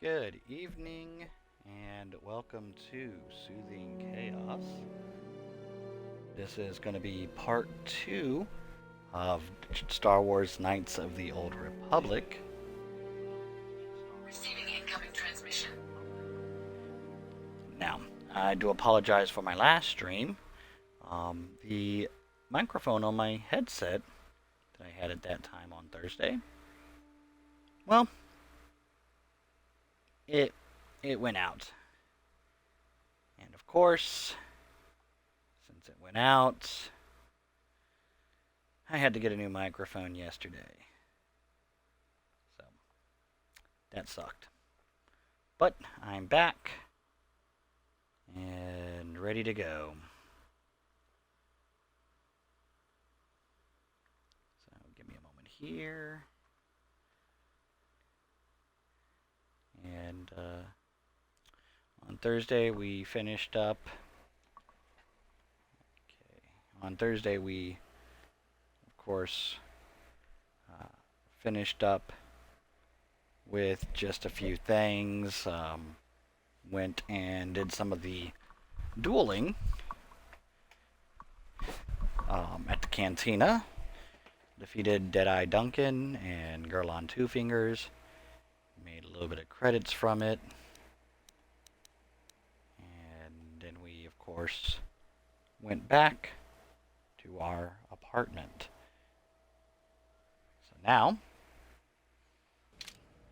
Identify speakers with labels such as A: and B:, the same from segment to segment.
A: Good evening, and welcome to Soothing Chaos. This is going to be part 2 of Star Wars Knights of the Old Republic.
B: Receiving incoming transmission.
A: Now, I do apologize for my last stream. The microphone on my headset that I had at that time on Thursday, well, it went out. And of course, since it went out, I had to get a new microphone yesterday. So, that sucked. But I'm back and ready to go. So, give me a moment here. And on Thursday we finished up. Okay. On Thursday we, of course, finished up with just a few things. Went and did some of the dueling at the cantina. Defeated Deadeye Duncan and Girl on Two Fingers. Made a little bit of credits from it. And then we, of course, went back to our apartment. So now,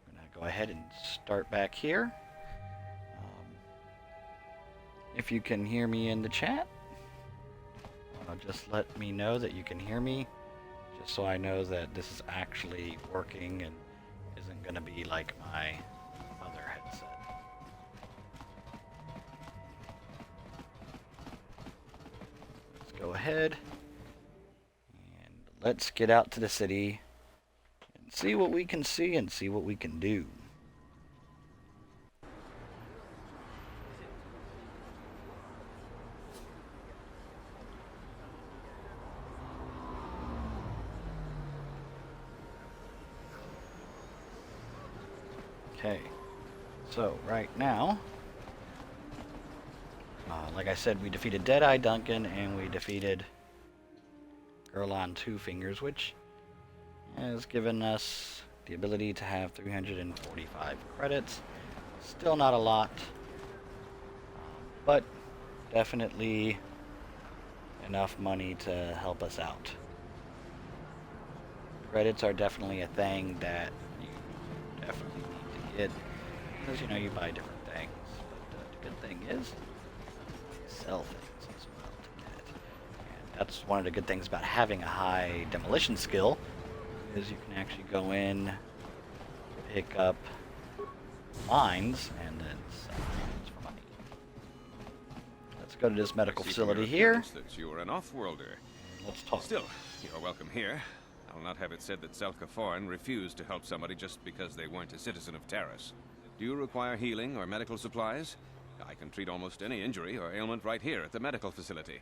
A: I'm going to go ahead and start back here. If you can hear me in the chat, just let me know that you can hear me, just so I know that this is actually working and isn't going to be like my other headset. Let's go ahead and let's get out to the city and see what we can see and see what we can do. Okay, so right now, like I said, we defeated Deadeye Duncan and we defeated Girl on Two Fingers, which has given us the ability to have 345 credits. Still not a lot, but definitely enough money to help us out. Credits are definitely a thing that you definitely need to get, because you buy different things, but the good thing is you sell things as well to get it. And that's one of the good things about having a high demolition skill, is you can actually go in, pick up mines, and then sell things for money. Let's go to this medical facility here.
C: That you are an off-worlder.
A: Let's talk.
C: Still, you're welcome here. I'll not have it said that Selka Foreign refused to help somebody just because they weren't a citizen of Taris. Do you require healing or medical supplies? I can treat almost any injury or ailment right here at the medical facility.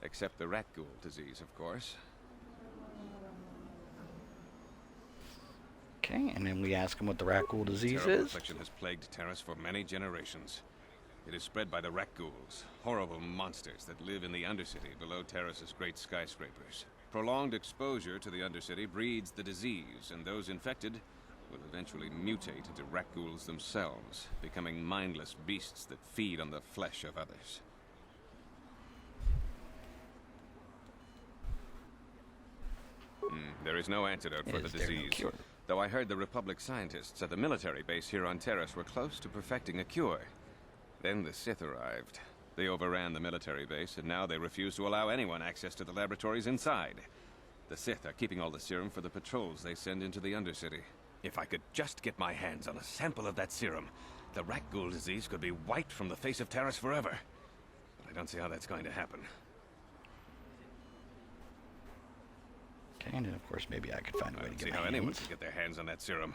C: Except the rat ghoul disease, of course.
A: Okay, and then we ask him what the rat ghoul disease
C: Terrible
A: is.
C: affliction has plagued Taris for many generations. It is spread by the rat ghouls, horrible monsters that live in the Undercity below Taris's great skyscrapers. Prolonged exposure to the Undercity breeds the disease, and those infected will eventually mutate into rat ghouls themselves, becoming mindless beasts that feed on the flesh of others. There is no antidote for the disease, though I heard the Republic scientists at the military base here on Taris were close to perfecting a cure. Then the Sith arrived. They overran the military base, and now they refuse to allow anyone access to the laboratories inside. The Sith are keeping all the serum for the patrols they send into the Undercity. If I could just get my hands on a sample of that serum, the rat ghoul disease could be wiped from the face of Taris forever. But I don't see how that's going to happen.
A: Okay, and then of course maybe I could find a way to get
C: see
A: my
C: how anyone
A: hands.
C: could get their hands on that serum.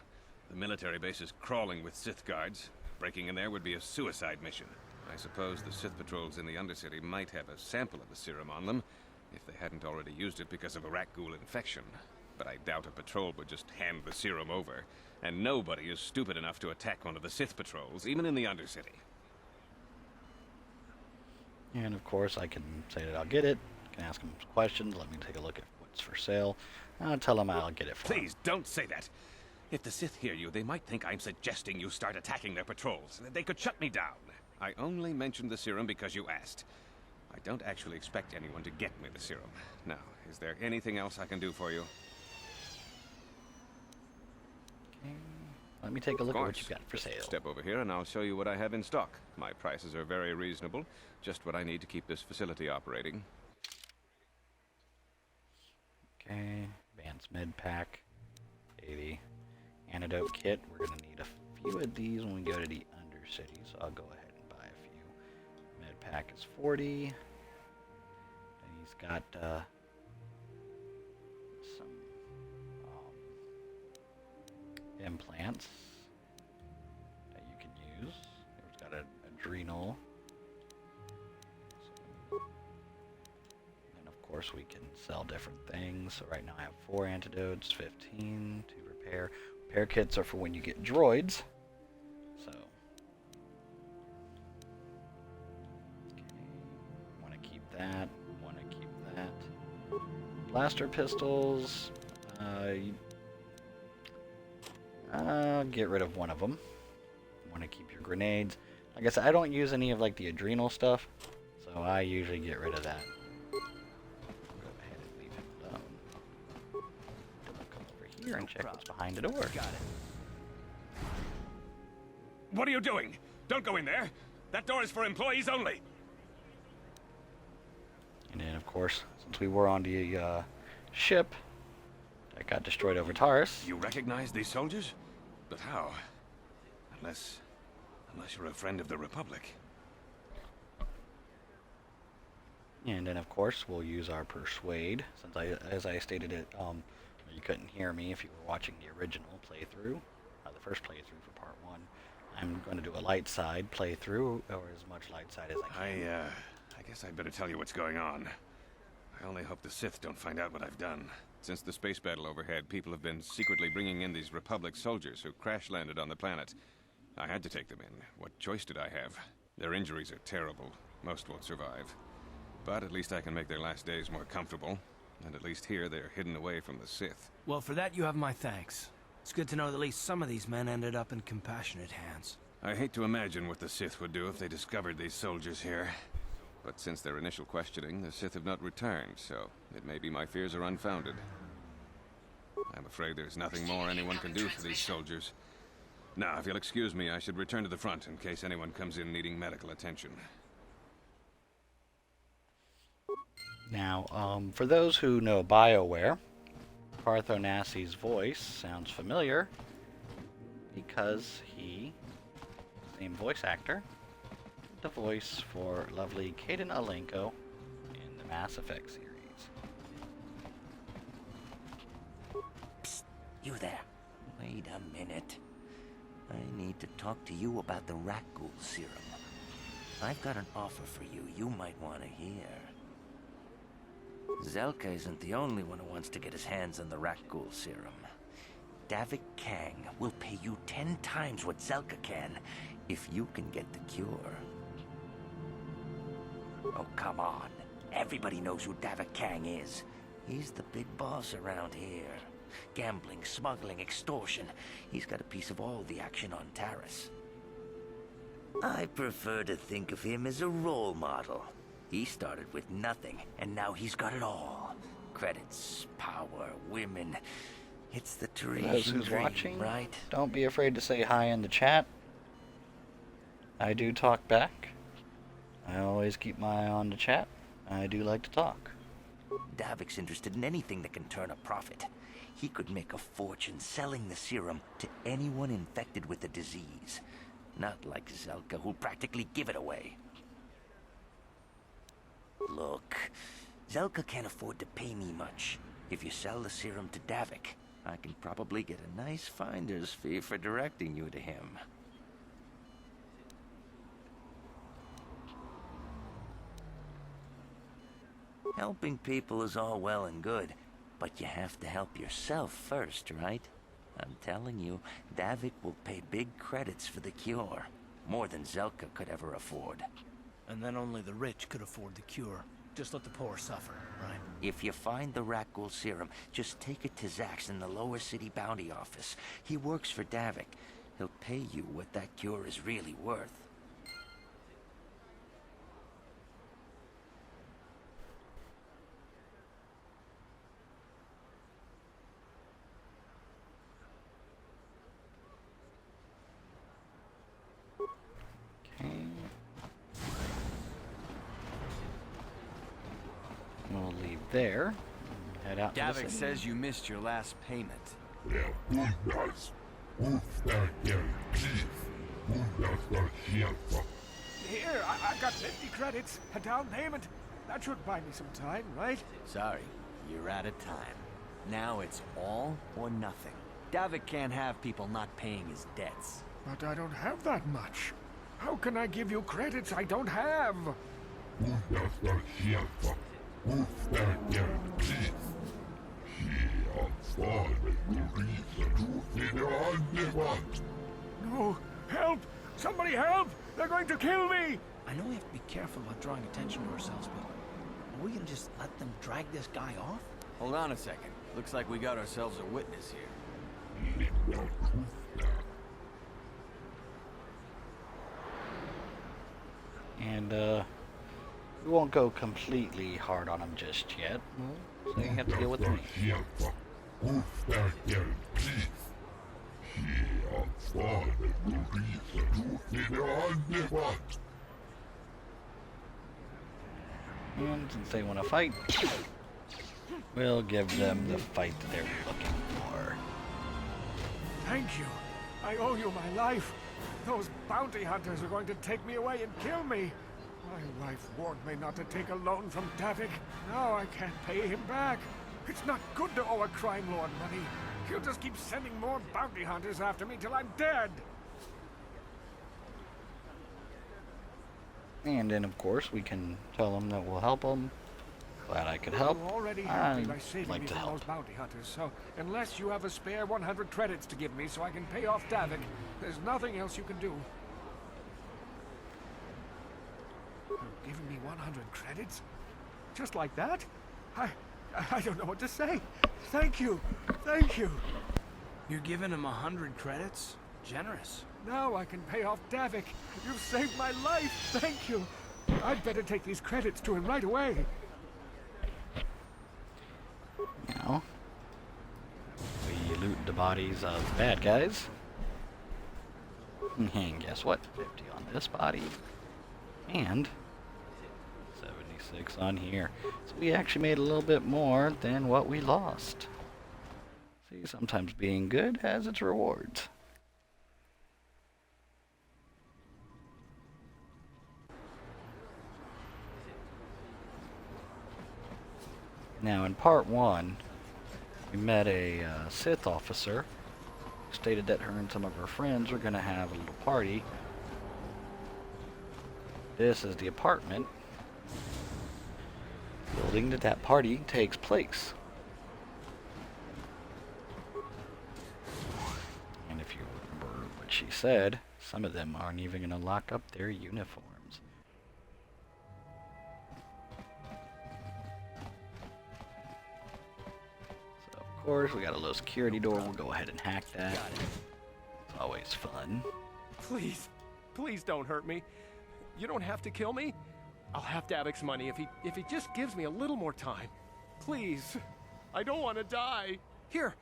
C: The military base is crawling with Sith guards. Breaking in there would be a suicide mission. I suppose the Sith patrols in the Undercity might have a sample of the serum on them, if they hadn't already used it because of a rat ghoul infection. but I doubt a patrol would just hand the serum over. And nobody is stupid enough to attack one of the Sith patrols, even in the Undercity.
A: And of course, I can say that I'll get it. I can ask them some questions. Let me take a look at what's for sale. I'll tell them I'll get it for them.
C: Please, don't say that. If the Sith hear you, they might think I'm suggesting you start attacking their patrols. They could shut me down. I only mentioned the serum because you asked. I don't actually expect anyone to get me the serum. Now, is there anything else I can do for you?
A: Okay. Let me take a look at what you've got for sale.
C: Step over here and I'll show you what I have in stock. My prices are very reasonable. Just what I need to keep this facility operating.
A: Okay. Advanced med pack. 80. Antidote kit. We're going to need a few of these when we go to the Undercity, so I'll go ahead and buy a few. Med pack is 40. And he's got some implants that you can use. He's got an adrenal. So, and of course we can sell different things. So right now I have 4 antidotes, 15 to repair. Repair kits are for when you get droids. So okay. Want to keep that. Want to keep that. Blaster pistols. Get rid of one of them. Want to keep your grenades. Like I said, I don't use any of like the adrenal stuff, so I usually get rid of that. Go ahead and leave him alone. I'll come over here and check what's behind the door.
B: Got it.
C: What are you doing? Don't go in there. That door is for employees only.
A: And then, of course, since we were on the ship that got destroyed over Taris.
C: You recognize these soldiers? But how? Unless you're a friend of the Republic.
A: And then, of course, we'll use our persuade. Since as I stated it, you couldn't hear me if you were watching the original playthrough, the first playthrough for part 1. I'm going to do a light side playthrough, or as much light side as I can.
C: I guess I'd better tell you what's going on. I only hope the Sith don't find out what I've done. Since the space battle overhead, people have been secretly bringing in these Republic soldiers who crash-landed on the planet. I had to take them in. What choice did I have? Their injuries are terrible. Most won't survive. But at least I can make their last days more comfortable. And at least here, they're hidden away from the Sith.
B: Well, for that you have my thanks. It's good to know that at least some of these men ended up in compassionate hands.
C: I hate to imagine what the Sith would do if they discovered these soldiers here. But since their initial questioning, the Sith have not returned, so it may be my fears are unfounded. I'm afraid there's nothing more anyone can do for these soldiers. Now, if you'll excuse me, I should return to the front in case anyone comes in needing medical attention.
A: Now, for those who know BioWare, Partho Nassi's voice sounds familiar because he, same voice actor, the voice for lovely Kaden Alenko in the Mass Effect series.
D: Psst, you there. Wait a minute. I need to talk to you about the Rakghoul serum. I've got an offer for you might want to hear. Zelka isn't the only one who wants to get his hands on the Rakghoul serum. Davik Kang will pay you 10 times what Zelka can if you can get the cure. Oh, come on. Everybody knows who Davik Kang is. He's the big boss around here. Gambling, smuggling, extortion. He's got a piece of all the action on Taris. I prefer to think of him as a role model. He started with nothing, and now he's got it all. Credits, power, women. It's the
A: Those who's
D: dream,
A: watching,
D: right?
A: don't be afraid to say hi in the chat. I do talk back. I always keep my eye on the chat. I do like to talk.
D: Davik's interested in anything that can turn a profit. He could make a fortune selling the serum to anyone infected with the disease. Not like Zelka, who'll practically give it away. Look, Zelka can't afford to pay me much. If you sell the serum to Davik, I can probably get a nice finder's fee for directing you to him. Helping people is all well and good, But you have to help yourself first, right? I'm telling you, Davik will pay big credits for the cure. More than Zelka could ever afford.
B: And then only the rich could afford the cure. Just let the poor suffer, right?
D: If you find the Rakghoul serum, just take it to Zax in the lower city bounty office. He works for Davik. He'll pay you what that cure is really worth.
A: We'll leave there. Head out to the
B: Davik
A: city.
B: says you missed your last payment.
E: Here, I got 50 credits, a down payment. That should buy me some time, right?
F: Sorry, you're out of time. Now it's all or nothing. Davik can't have people not paying his debts.
E: But I don't have that much. How can I give you credits I don't have? No, help! Somebody help! They're going to kill me!
B: I know we have to be careful about drawing attention to ourselves, but are we gonna just let them drag this guy off?
F: Hold on a second. Looks like we got ourselves a witness here.
A: And, we won't go completely hard on him just yet. So you have to deal with me. And since they want to fight, we'll give them the fight that they're looking for.
E: Thank you. I owe you my life. Those bounty hunters are going to take me away and kill me. My wife warned me not to take a loan from Davik. Now I can't pay him back. It's not good to owe a crime lord money. He'll just keep sending more bounty hunters after me till I'm dead.
A: And then, of course, we can tell them that we'll help them. Glad I could help.
E: You already helped me
A: I'd
E: by saving
A: like
E: me
A: to
E: from those
A: help.
E: bounty hunters, so unless you have a spare 100 credits to give me so I can pay off Davik, there's nothing else you can do. You're giving me 100 credits? Just like that? I don't know what to say. Thank you. Thank you.
B: You're giving him 100 credits? Generous.
E: Now I can pay off Davik. You've saved my life. Thank you. I'd better take these credits to him right away.
A: Now, we loot the bodies of the bad guys. And guess what? 50 on this body. And 76 on here. So we actually made a little bit more than what we lost. See, sometimes being good has its rewards. Now, in part 1, we met a Sith officer who stated that her and some of her friends were going to have a little party. This is the apartment building that party takes place. And if you remember what she said, some of them aren't even going to lock up their uniforms. Of course, we got a little security door. We'll go ahead and hack that. It's always fun.
G: Please, please don't hurt me. You don't have to kill me. I'll have Davik's money if he just gives me a little more time. Please, I don't want to die. Here,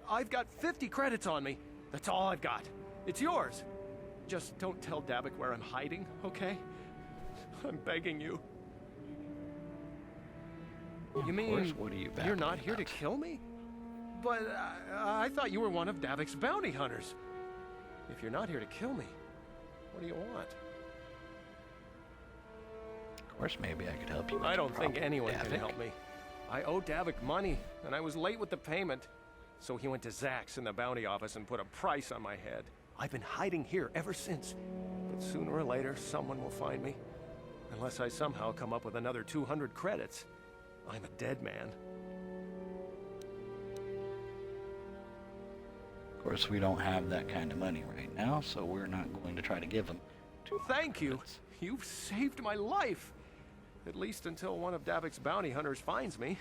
G: I've got 50 credits on me. That's all I've got. It's yours. Just don't tell Davik where I'm hiding, okay? I'm begging you. You mean
A: Of course, what are you
G: you're not here to
A: about?
G: kill me? But I thought you were one of Davik's bounty hunters. If you're not here to kill me, what do you want?
A: Of course, maybe I could help you with
G: I
A: your
G: don't think
A: problem,
G: anyone
A: Davik.
G: can help me. I owe Davik money, and I was late with the payment. So he went to Zax in the bounty office and put a price on my head. I've been hiding here ever since. But sooner or later, someone will find me. Unless I somehow come up with another 200 credits. I'm a dead man.
A: course, we don't have that kind of money right now, so we're not going to try to give them.
G: Thank you. You've saved my life. At least until one of Davik's bounty hunters finds me.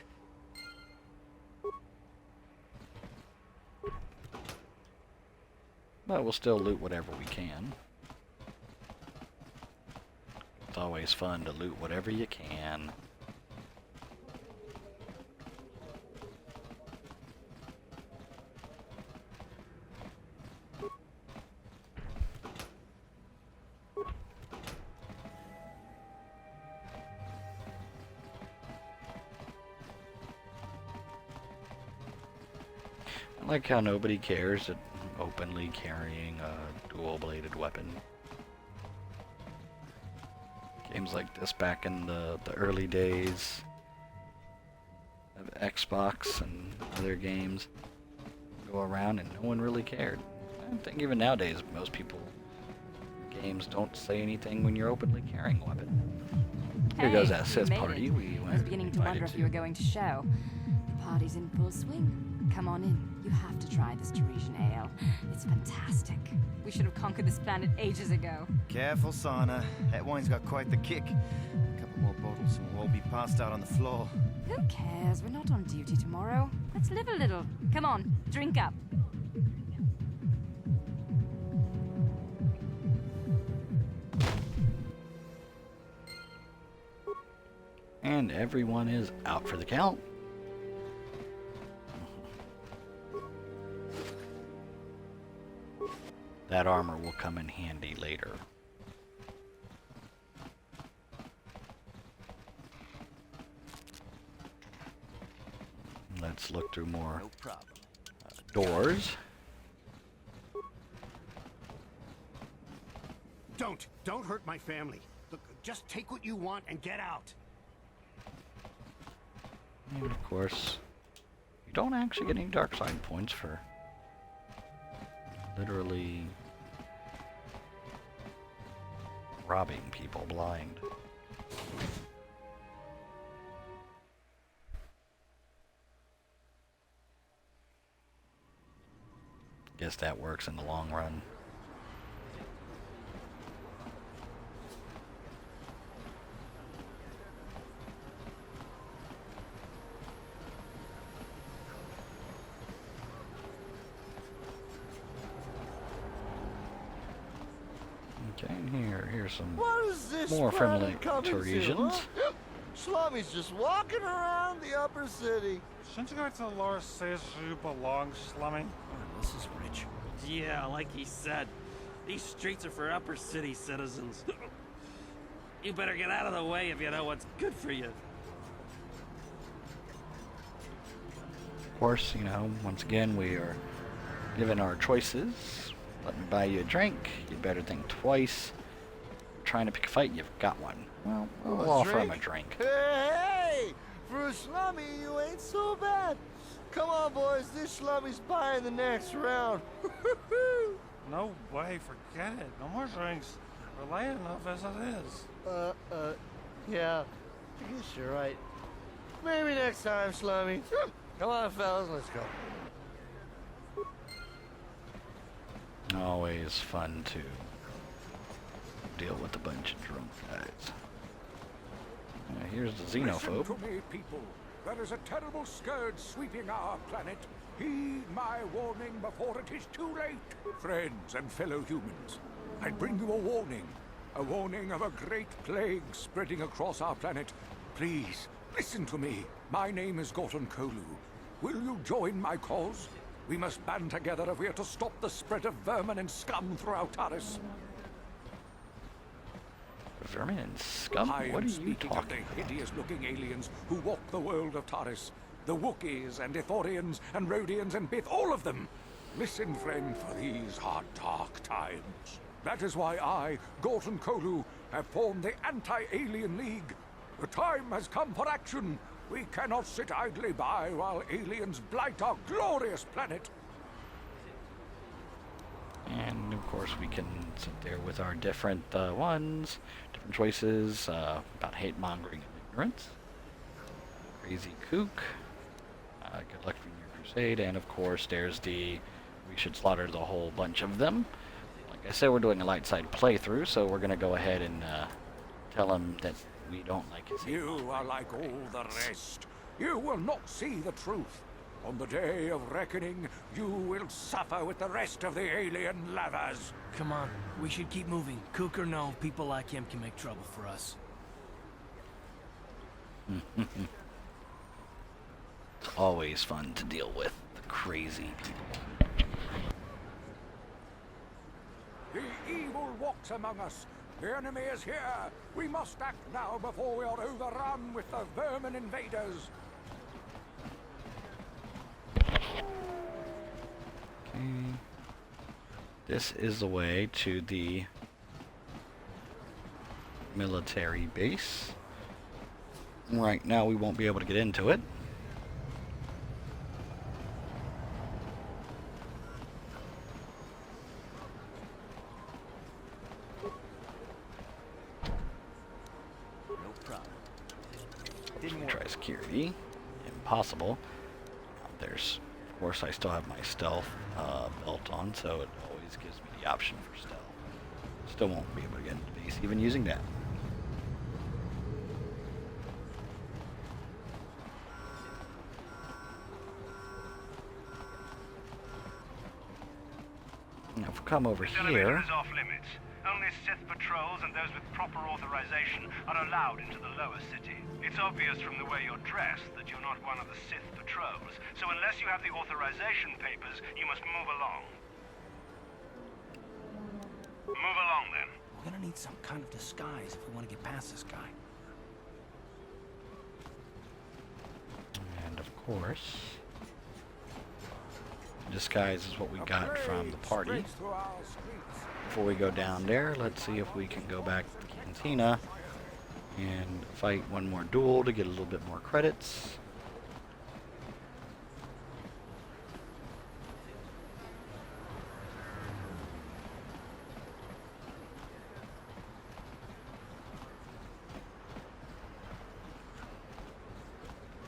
A: But we'll still loot whatever we can. It's always fun to loot whatever you can. I like how nobody cares that openly carrying a dual-bladed weapon. Games like this back in the early days of Xbox and other games go around and no one really cared. I think even nowadays most people games don't say anything when you're openly carrying a weapon. Here goes that Sith party.
H: I was beginning to wonder if you were going to show. The party's in full swing. Come on in. You have to try this Tarisian ale. It's fantastic. We should have conquered this planet ages ago.
I: Careful, Sana. That wine's got quite the kick. A couple more bottles and we'll all be passed out on the floor.
H: Who cares? We're not on duty tomorrow. Let's live a little. Come on, drink up.
A: And everyone is out for the count. That armor will come in handy later. Let's look through more doors.
E: Don't hurt my family. Look, just take what you want and get out.
A: And of course, you don't actually get any dark side points for literally robbing people blind. Guess that works in the long run. Okay, and here's some more friendly Tarisians.
J: Slummy's just walking around the upper city.
K: Shouldn't you go to the Lord says you belong, Slummy?
F: Oh, this is rich.
L: Yeah, like he said. These streets are for upper city citizens. You better get out of the way if you know what's good for you.
A: Of course, you know, once again, we are given our choices. Let me buy you a drink. You better think twice. Trying to pick a fight, you've got one. Well, we'll offer him a drink.
J: Hey! For a slummy, you ain't so bad. Come on, boys. This slummy's buying the next round.
K: No way, forget it. No more drinks. We're late enough as it is.
J: Yeah. I guess you're right. Maybe next time, slummy. Come on, fellas, let's go.
A: Always fun to deal with a bunch of drunk guys. Here's the xenophobe.
E: Listen to me, people. There is a terrible scourge sweeping our planet. Heed my warning before it is too late. Friends and fellow humans, I bring you a warning. A warning of a great plague spreading across our planet. Please, listen to me. My name is Gorton Calo. Will you join my cause? We must band together if we are to stop the spread of vermin and scum throughout Taris.
A: Vermin and scum?
E: I
A: What
E: am
A: are you
E: speaking of
A: talking
E: the hideous-looking aliens who walk the world of Taris. The Wookiees and Ithorians and Rhodians and Bith, all of them. Listen, friend, for these are dark times. That is why I, Gorton Calo, have formed the Anti-Alien League. The time has come for action. We cannot sit idly by while aliens blight our glorious planet.
A: And of course we can sit there with our different different choices about hate mongering and ignorance. Crazy kook. Good luck for your crusade, and of course there's the we should slaughter the whole bunch of them. Like I said, we're doing a light side playthrough, so we're gonna go ahead and tell him that we don't like his.
M: You are like all the rest. You will not see the truth. On the day of reckoning, you will suffer with the rest of the alien lovers.
B: Come on, we should keep moving. Cook or no, people like him can make trouble for us.
A: It's always fun to deal with the crazy people.
M: The evil walks among us. The enemy is here. We must act now before we are overrun with the vermin invaders.
A: Okay. This is the way to the military base. Right now we won't be able to get into it.
F: No problem.
A: Didn't try security. Impossible. There's, of course, I still have my stealth belt on, so it always gives me the option for stealth. Still won't be able to get into base even using that. Now, if we come over
N: This elevator
A: here.
N: is off limits. Only Sith patrols and those with proper authorization are allowed into the lower city. It's obvious from the way you're dressed that you're not one of the Sith patrols, so unless you have the authorization papers, you must move along. Move along, then.
B: We're gonna need some kind of disguise if we want to get past this guy.
A: And of course, disguise is what we got from the party. Before we go down there, let's see if we can go back to the cantina and fight one more duel to get a little bit more credits.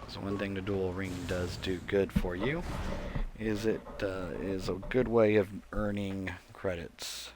A: So one thing the duel ring does do good for you is it is a good way of earning credits.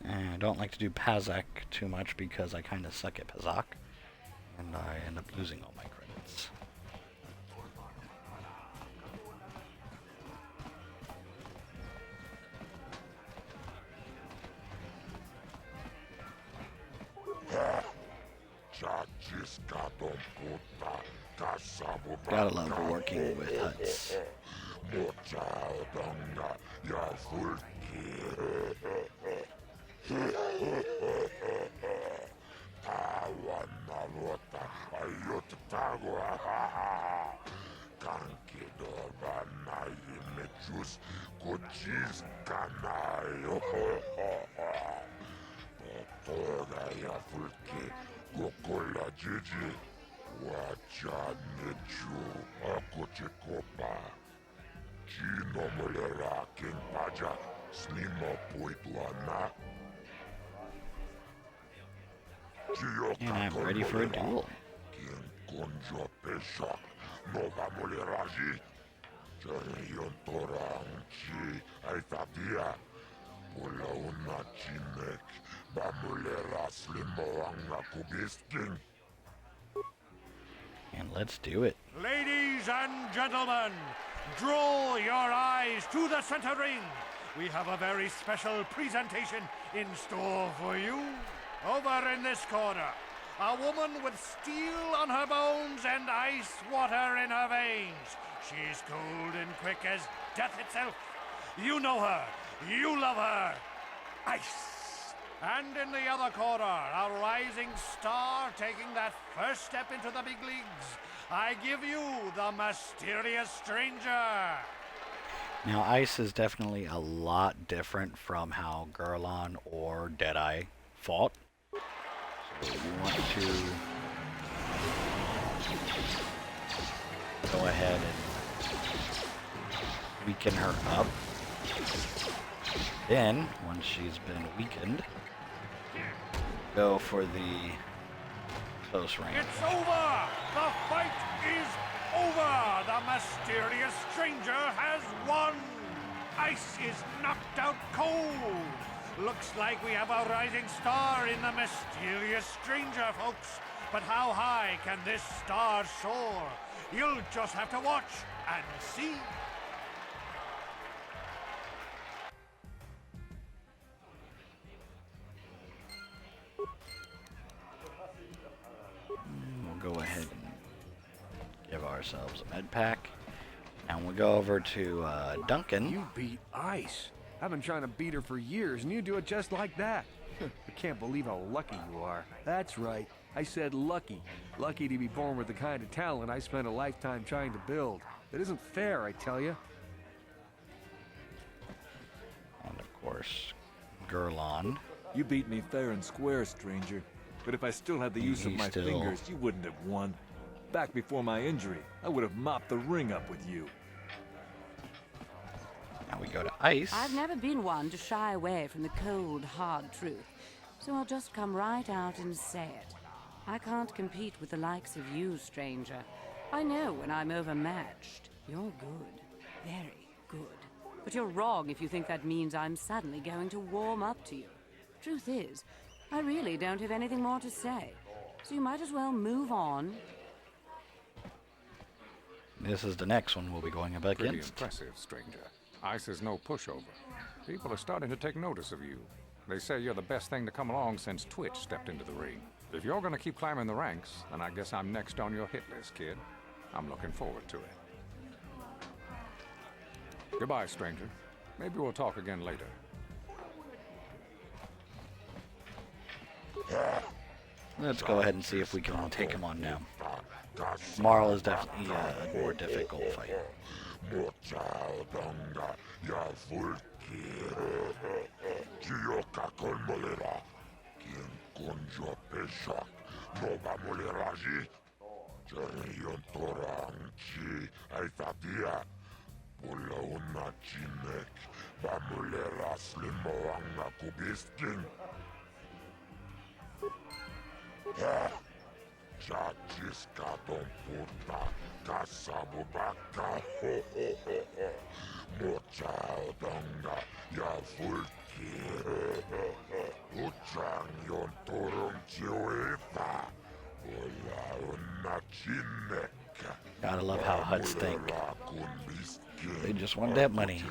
A: I don't like to do Pazak too much because I kind of suck at Pazak, and I end up losing all my credits. Gotta love working with Hutts. And I'm ready for a duel. And let's do it.
M: Ladies and gentlemen, draw your eyes to the center ring. We have a very special presentation in store for you. Over in this corner, a woman with steel on her bones and ice water in her veins. She's cold and quick as death itself. You know her. You love her. Ice. And in the other corner, a rising star taking that first step into the big leagues. I give you the mysterious stranger.
A: Now, Ice is definitely a lot different from how Gurlon or Deadeye fought. So you want to go ahead and weaken her up. Then, once she's been weakened, go for the close range.
M: It's over! The fight is over! The mysterious stranger has won! Ice is knocked out cold! Looks like we have a rising star in the mysterious stranger, folks. But how high can this star soar? You'll just have to watch and see.
A: We'll go ahead and give ourselves a med pack. And we'll go over to Duncan.
G: You beat Ice. I've been trying to beat her for years, and you do it just like that. I can't believe how lucky you are. That's right. I said lucky. Lucky to be born with the kind of talent I spent a lifetime trying to build. It isn't fair, I tell you.
A: And of course, Gurlon.
O: You beat me fair and square, stranger. But if I still had the use of my fingers, you wouldn't have won. Back before my injury, I would have mopped the ring up with you.
A: Now we go to Ice.
P: I've never been one to shy away from the cold, hard truth. So I'll just come right out and say it. I can't compete with the likes of you, stranger. I know when I'm overmatched. You're good. Very good. But you're wrong if you think that means I'm suddenly going to warm up to you. Truth is, I really don't have anything more to say. So you might as well move on.
A: This is the next one we'll be going up against.
Q: Pretty impressive, stranger. Ice is no pushover. People are starting to take notice of you. They say you're the best thing to come along since Twitch stepped into the ring. If you're gonna keep climbing the ranks, then I guess I'm next on your hit list, kid. I'm looking forward to it. Goodbye, stranger. Maybe we'll talk again later.
A: Let's go ahead and see if we can take him on now. Marl is definitely a more difficult fight. Gotta love how Hutts think. They just want that money.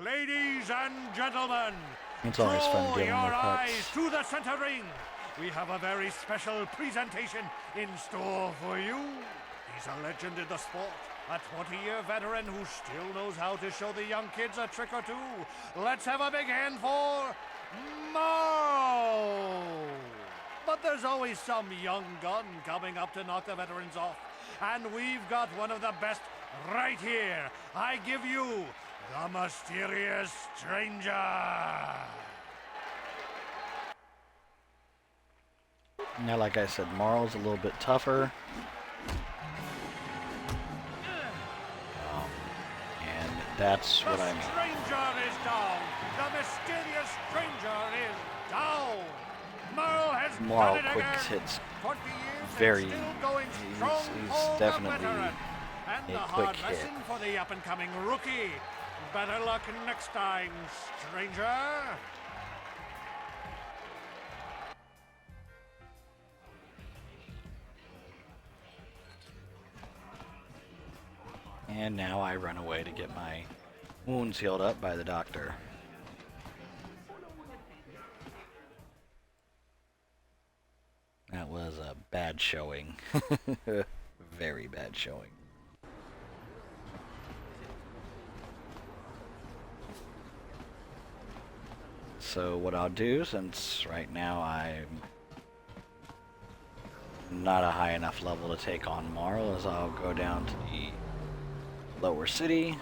M: Ladies and gentlemen,
A: it's always fun
M: draw
A: dealing
M: your
A: with
M: eyes
A: Hutts.
M: to the center ring. We have a very special presentation in store for you. He's a legend in the sport, a 20-year veteran who still knows how to show the young kids a trick or two. Let's have a big hand for Mo! But there's always some young gun coming up to knock the veterans off. And we've got one of the best right here. I give you the mysterious stranger.
A: Now, like I said, Marl's a little bit tougher. And that's what I mean.
M: The stranger is down. The mysterious stranger is down. Marl has
A: Marl
M: done it
A: quick
M: again.
A: hits
M: 20 years
A: very.
M: and still going strong.
A: He's definitely
M: and the
A: a
M: hard
A: quick hit.
M: lesson for the up-and-coming rookie. Better luck next time, stranger.
A: And now I run away to get my wounds healed up by the doctor. That was a bad showing. Very bad showing. So what I'll do, since right now I'm not a high enough level to take on Marl, is I'll go down to the lower city,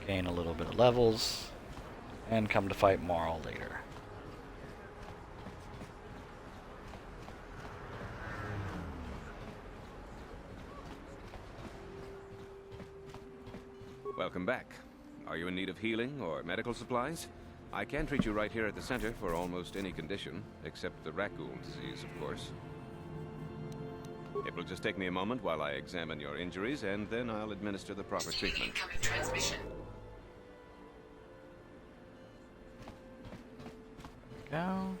A: gain a little bit of levels, and come to fight Marl later.
C: Welcome back. Are you in need of healing or medical supplies? I can treat you right here at the center for almost any condition, except the raccoon disease, of course. It will just take me a moment while I examine your injuries, and then I'll administer the proper treatment.
R: Incoming transmission.
A: Go.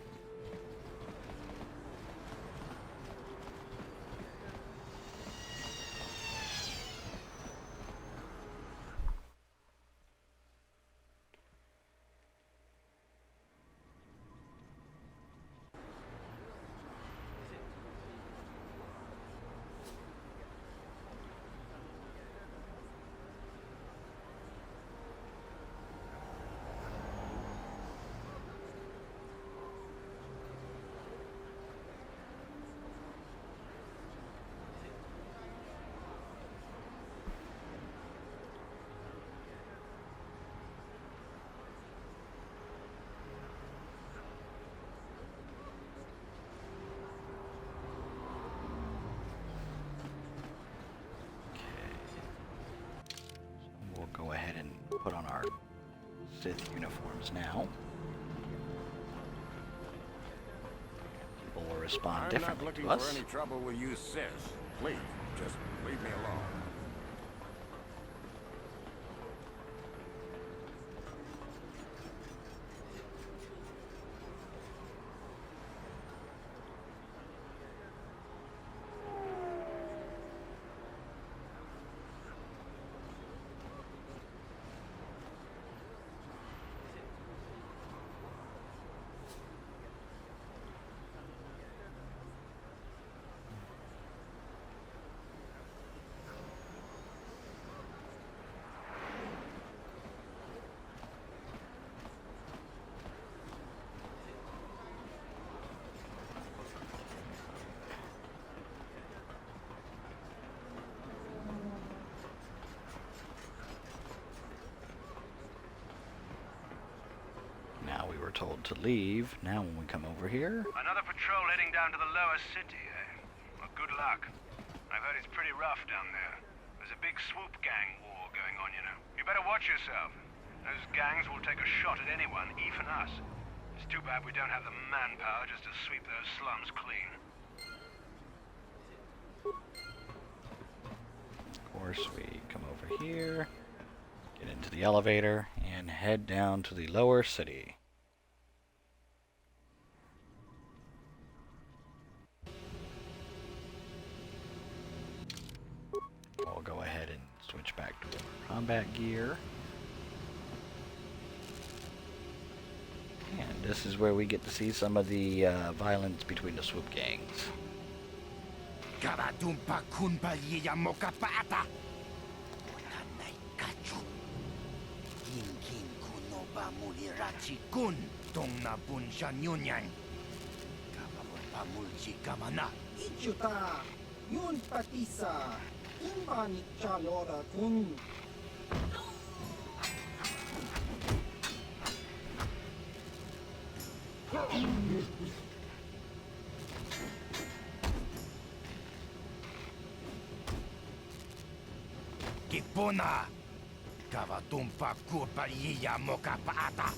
A: Go ahead and put on our Sith uniforms now. People will respond differently to us.
S: I'm not looking for any trouble with you, Sith. Please, just leave me alone.
A: Now we were told to leave. Now when we come over here...
N: Another patrol heading down to the lower city, eh? Well, good luck. I've heard it's pretty rough down there. There's a big swoop gang war going on, you know. You better watch yourself. Those gangs will take a shot at anyone, even us. It's too bad we don't have the manpower just to sweep those slums clean.
A: Of course, we come over here, get into the elevator, and head down to the lower city. We'll go ahead and switch back to our combat gear. And this is where we get to see some of the violence between the swoop gangs.
T: Yun patisa, imbani chalora kun.
D: Kipuna, kavatumpa kurpa yiya moka paata.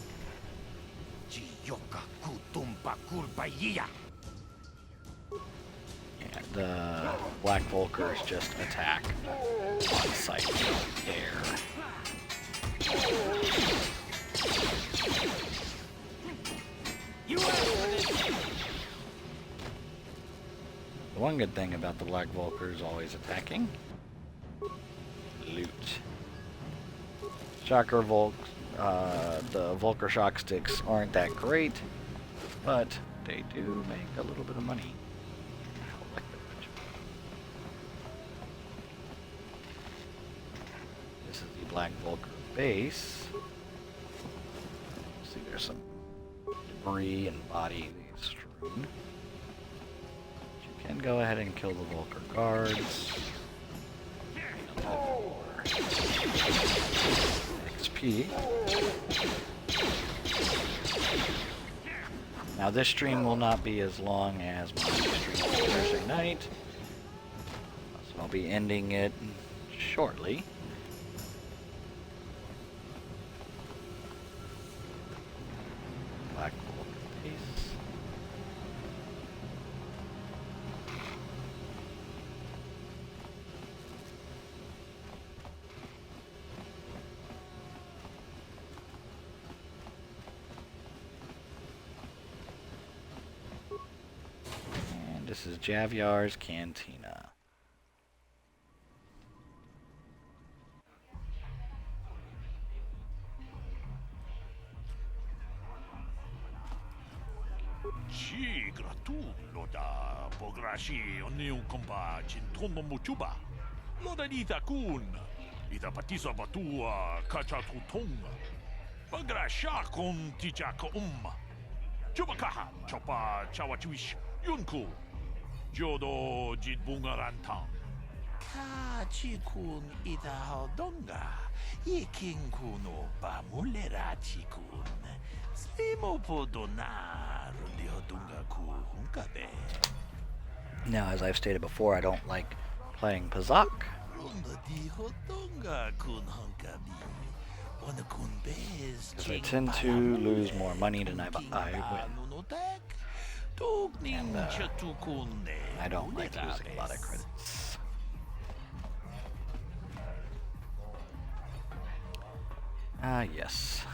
D: Chiyoka kutumpa kurpa yiya.
A: Yeah, the Black Vulkars just attack on sight air. The one good thing about the Black Vulkars always attacking Shocker the Volker shock sticks aren't that great, but they do make a little bit of money. This is the Black Volker base. See, there's some debris and body strewn. You can go ahead and kill the Volker guards. XP. Now this stream will not be as long as my stream Thursday night, so I'll be ending it shortly. Black Volker base. This is Javiar's Cantina.
M: Ci gratullo da pograshi oniu kompa cintomo muchuba. Loda dita kun. Ita patisa batua kacha tutonga. Pagrasha kon tichaka Chubakaha chopa chawachuish yunku. Jodo jitbungarantang.
D: Ka chikun ita hodonga. Ikin kuno pa mulera chikun. Slimo podonar lihodunga ku hunkabe.
A: Now, as I've stated before, I don't like playing Pazak. Because I tend to lose more money than I win. And I don't like losing a lot of credits. Ah, yes.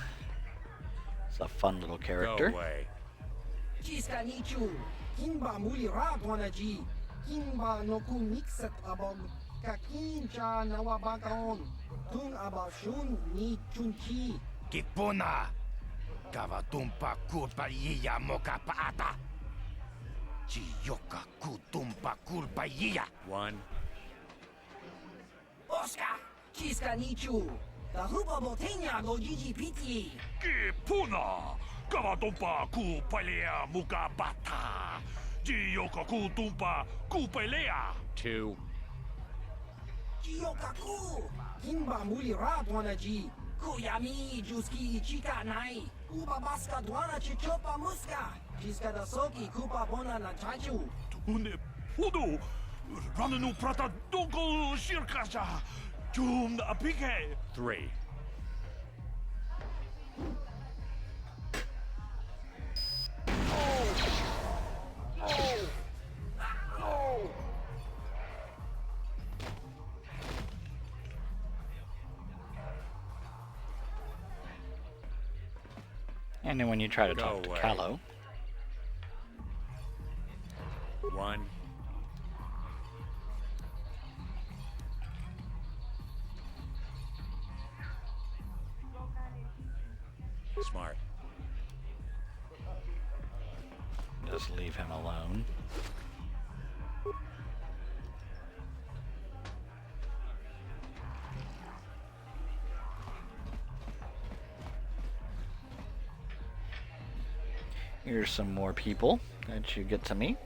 A: It's a fun little character.
M: Go away.
T: Kimba muli radwanaji. Kimba no kun mixet abog. Kakincha nawabagaon. Tun abashun ni chunchi.
D: Kipuna. Kavatumpa kurpa iya moka paata. Chiyoka kutumpa kurpa iya.
M: One.
T: Oscar. Chiska nichu. The hupa botenya go GGPT.
M: Kipuna. Kavatumpa kupalea muka bata. Jiyoka kutumpa kupalea. Two.
T: Jiyokaku. Kimba muli radwanaji. Kuyami juski chika nai. Kuba baska dwana chichopa muska. Chiska da soki kupa bona na chachu.
M: Tune pudu. Rananu prata donko shirkasha. Jum apike. Three.
A: And then when you try to talk to Calo.
M: One. Smart.
A: Just leave him alone. Here's some more people that you get to meet.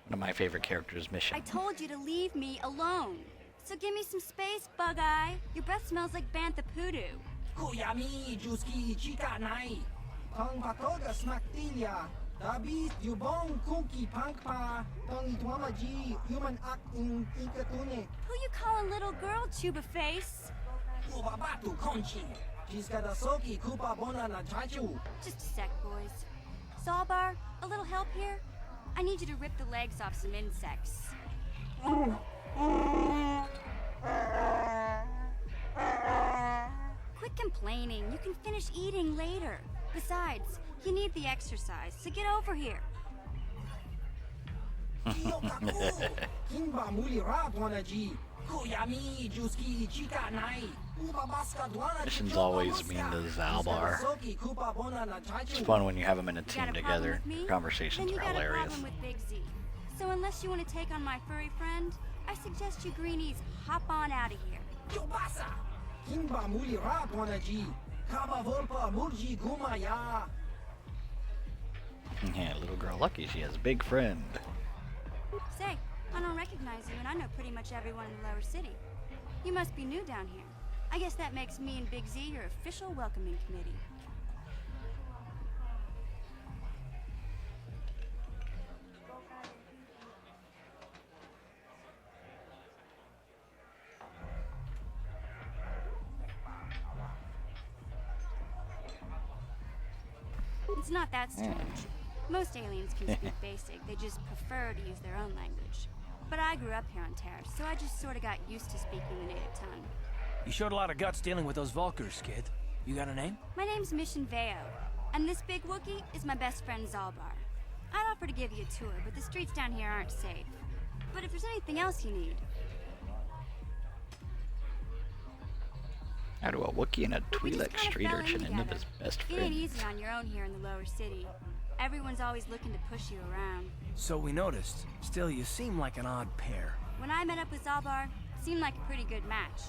A: One of my favorite characters, Mission.
R: I told you to leave me alone. So give me some space, Bug-Eye. Your breath smells like bantha poodoo.
T: Kuyami juski chika nai. Tong patoga smaktilia. Dabi yubong kunki pankpa. Tong itwamaji human act in ikatune.
R: Who you call a little girl, Chuba Face?
T: Ubabatu konchi. Chiska da soki kupa bona na chachu.
R: Just a sec, boys. Zaalbar, a little help here? I need you to rip the legs off some insects. Quit complaining. You can finish eating later. Besides, you need the exercise, so get over here.
T: Kimba muli radwanaji.
A: Missions always mean the Zaalbar. It's fun when you have them in a team together. Conversations are hilarious.
R: So unless you want to take on my furry friend, I suggest you greenies hop on out of here.
A: Yeah, little girl lucky she has a big friend.
R: Say, I don't recognize you, and I know pretty much everyone in the lower city. You must be new down here. I guess that makes me and Big Z your official welcoming committee. It's not that strange. Most aliens can speak basic, they just prefer to use their own language. But I grew up here on Taris, so I just sort of got used to speaking the native tongue.
B: You showed a lot of guts dealing with those Volkers, kid. You got a name?
R: My name's Mission Veo, and this big Wookiee is my best friend Zaalbar. I'd offer to give you a tour, but the streets down here aren't safe. But if there's anything else you need...
A: How do a Wookiee and a Twi'lek street urchin end up as best
R: It ain't
A: friends?
R: easy on your own here in the lower city. Everyone's always looking to push you around.
B: So we noticed. Still, you seem like an odd pair.
R: When I met up with Zaalbar, it seemed like a pretty good match.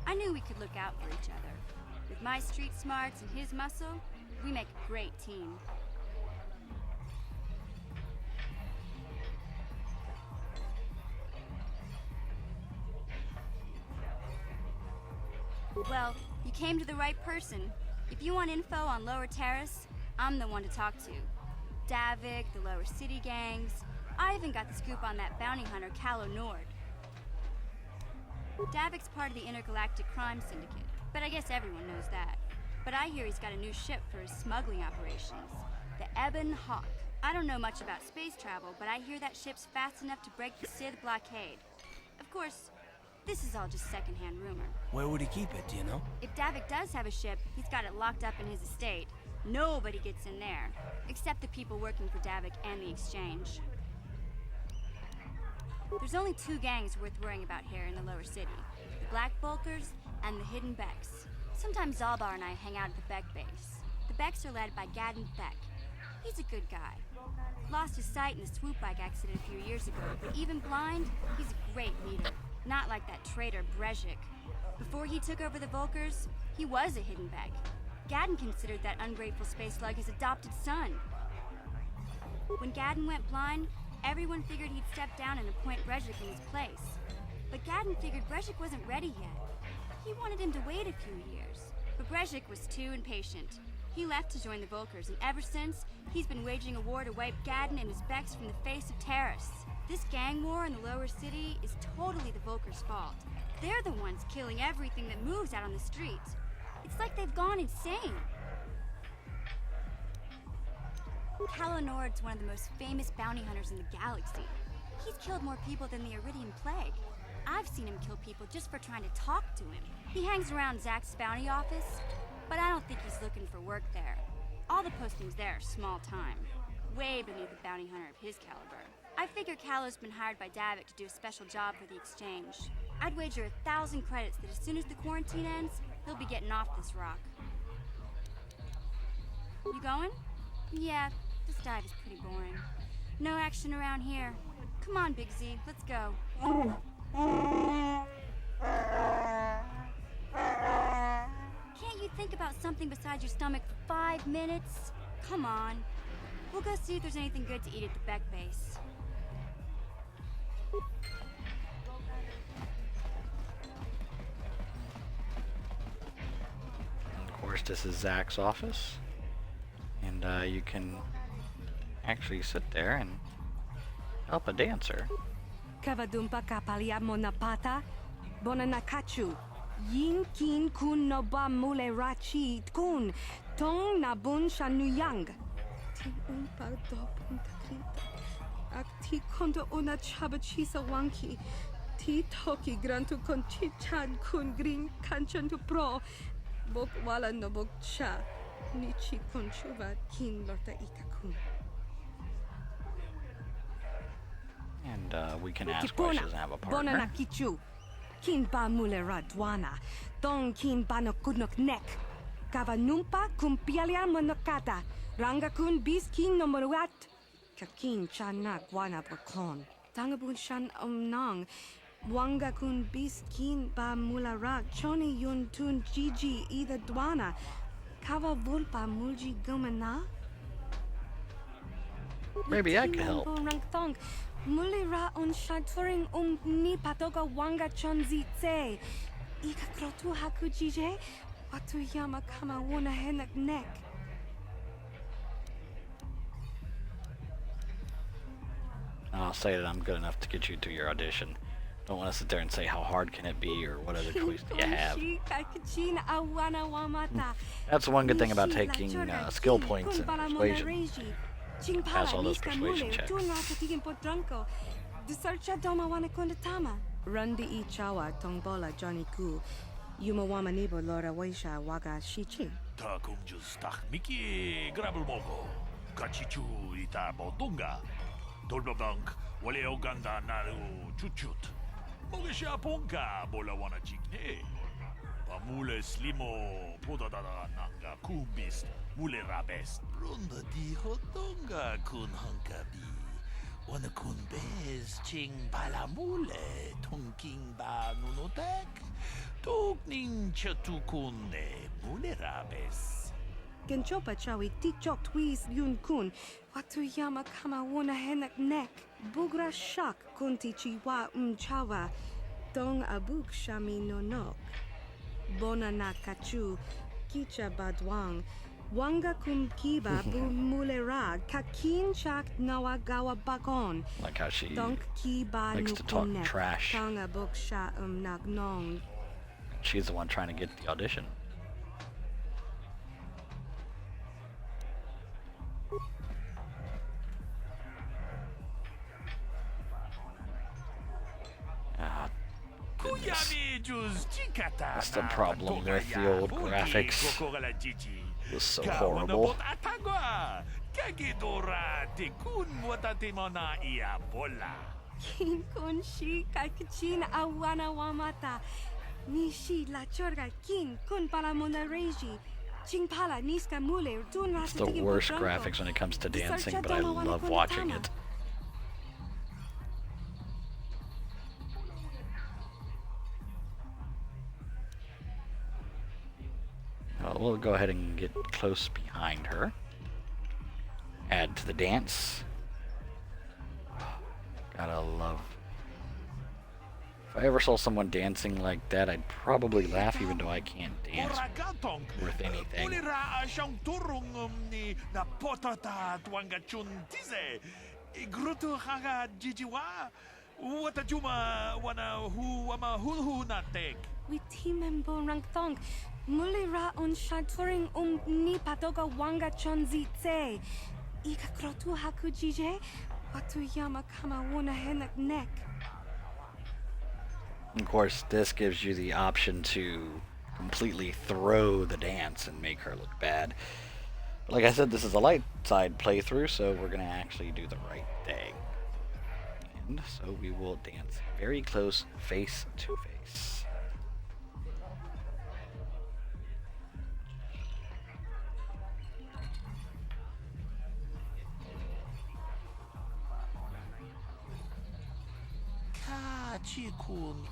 R: I knew we could look out for each other. With my street smarts and his muscle, we make a great team. Well, you came to the right person. If you want info on Lower Taris, I'm the one to talk to. Davik, the Lower City gangs. I even got the scoop on that bounty hunter, Calo Nord. Davik's part of the intergalactic crime syndicate, but I guess everyone knows that. But I hear he's got a new ship for his smuggling operations, the Ebon Hawk. I don't know much about space travel, but I hear that ship's fast enough to break the Sith blockade. Of course, this is all just secondhand rumor.
B: Where would he keep it, do you know?
R: If Davik does have a ship, he's got it locked up in his estate. Nobody gets in there, except the people working for Davik and the Exchange. There's only two gangs worth worrying about here in the lower city. The Black Volkers and the Hidden Becks. Sometimes Zaalbar and I hang out at the Beck base. The Becks are led by Gadden Beck. He's a good guy. Lost his sight in a swoop bike accident a few years ago, but even blind, he's a great leader. Not like that traitor Brezhik. Before he took over the Volkers, he was a Hidden Beck. Gadden considered that ungrateful space slug his adopted son. When Gadden went blind, everyone figured he'd step down and appoint Brezhik in his place. But Gadden figured Brezhik wasn't ready yet. He wanted him to wait a few years. But Brezhik was too impatient. He left to join the Volkers, and ever since, he's been waging a war to wipe Gadden and his Becks from the face of Taris. This gang war in the lower city is totally the Volkers' fault. They're the ones killing everything that moves out on the streets. It's like they've gone insane. Calo Nord's one of the most famous bounty hunters in the galaxy. He's killed more people than the Iridian Plague. I've seen him kill people just for trying to talk to him. He hangs around Zax's bounty office, but I don't think he's looking for work there. All the postings there are small time, way beneath a bounty hunter of his caliber. I figure Calo's been hired by Davik to do a special job for the Exchange. I'd wager 1,000 credits that as soon as the quarantine ends, he'll be getting off this rock. You going? Yeah, this dive is pretty boring. No action around here. Come on, Big Z, let's go. Can't you think about something besides your stomach for 5 minutes? Come on. We'll go see if there's anything good to eat at the Beck base.
A: Of course, this is Zax's office. And you can actually sit there and help a dancer.
P: Kavadumpa kapaliamo na pata, bona nakachu. Yin kin kun no ba mule rachi kun, tong na bun shanuyang. Ti umpa dopun takrita. Ak ti konto una chabachisa wanki. Ti toki grantu kon chichan kun green kanchan tu pro. Bok wala no bok cha. Nichi kun chuva kin lorta ikakun.
A: And we can ask why she doesn't have a partner.
U: kin ba mulera dwana, dong kin ba no kunok nek. Kava numpa kumpialia monokata, ranga kun bis kin no moruat. Kakin chana guana bakon. Tangabun shan nong. Wanga kun bis kin ba mulara, choni yun tun gigi either dwana. Kava vulpa mulji gumana.
A: Maybe I can help.
U: Mulira on shaturing ni patoga wanga chonzi tse. Ika krotu haku jije. Watu yama kama wuna henak nek.
A: I'll say that I'm good enough to get you to your audition. Don't want to sit there and say how hard can it be or what other choice do you have. That's the one good thing about taking skill points in persuasion. Pass all those persuasion checks.
U: Rundi I chawa tongbola Johnny Ku. Yumawama nibo lora waisha waga shichi.
M: Ta kumjus tak miki grabul mogo. Kachichu ita bodunga. Dolbabank wale oganda naru chuchut. Mogesha ponka bola wana chigne. Pamule slimo podadada nanga kumbis mule rabes. Runda di hotonga kun hankabi. Wana kun bez ching palamule tonking ba nunotek. Tokning chatukune mule rabes.
U: Genchopa chawi tikchok twis yun kun. Watu yama kama wuna henak nek. Bugra shak kunti chiwa chawa. Dong abuk shami no nok. Bona na kachu. Kicha badwang. Wanga kum kiba bu mulera. Kakin chak nawa gawa bakon.
A: Like how she
U: Donk kiba
A: likes to talk trash.
U: Dong abuk sha nak nong.
A: She's the one trying to get the audition.
M: Goodness.
A: That's the problem with the old graphics. It was so horrible.
U: Kin kun shi kakichin awana wamata. Nishi la chorga kin kun para monareji. Chingpala niska mule dun
A: It's the worst graphics when it comes to dancing, but I love watching it. We'll go ahead and get close behind her. Add to the dance. Gotta love. If I ever saw someone dancing like that, I'd probably laugh even though I can't dance worth anything.
U: We timembo rangtong. Mulira on shaturing ni patoga wanga chonzi tse. Ika krotu haku jije. Watu yama kama wuna henak nek.
A: Of course, this gives you the option to completely throw the dance and make her look bad. But like I said, this is a light side playthrough, so we're going to actually do the right thing. And so we will dance very close, face to face.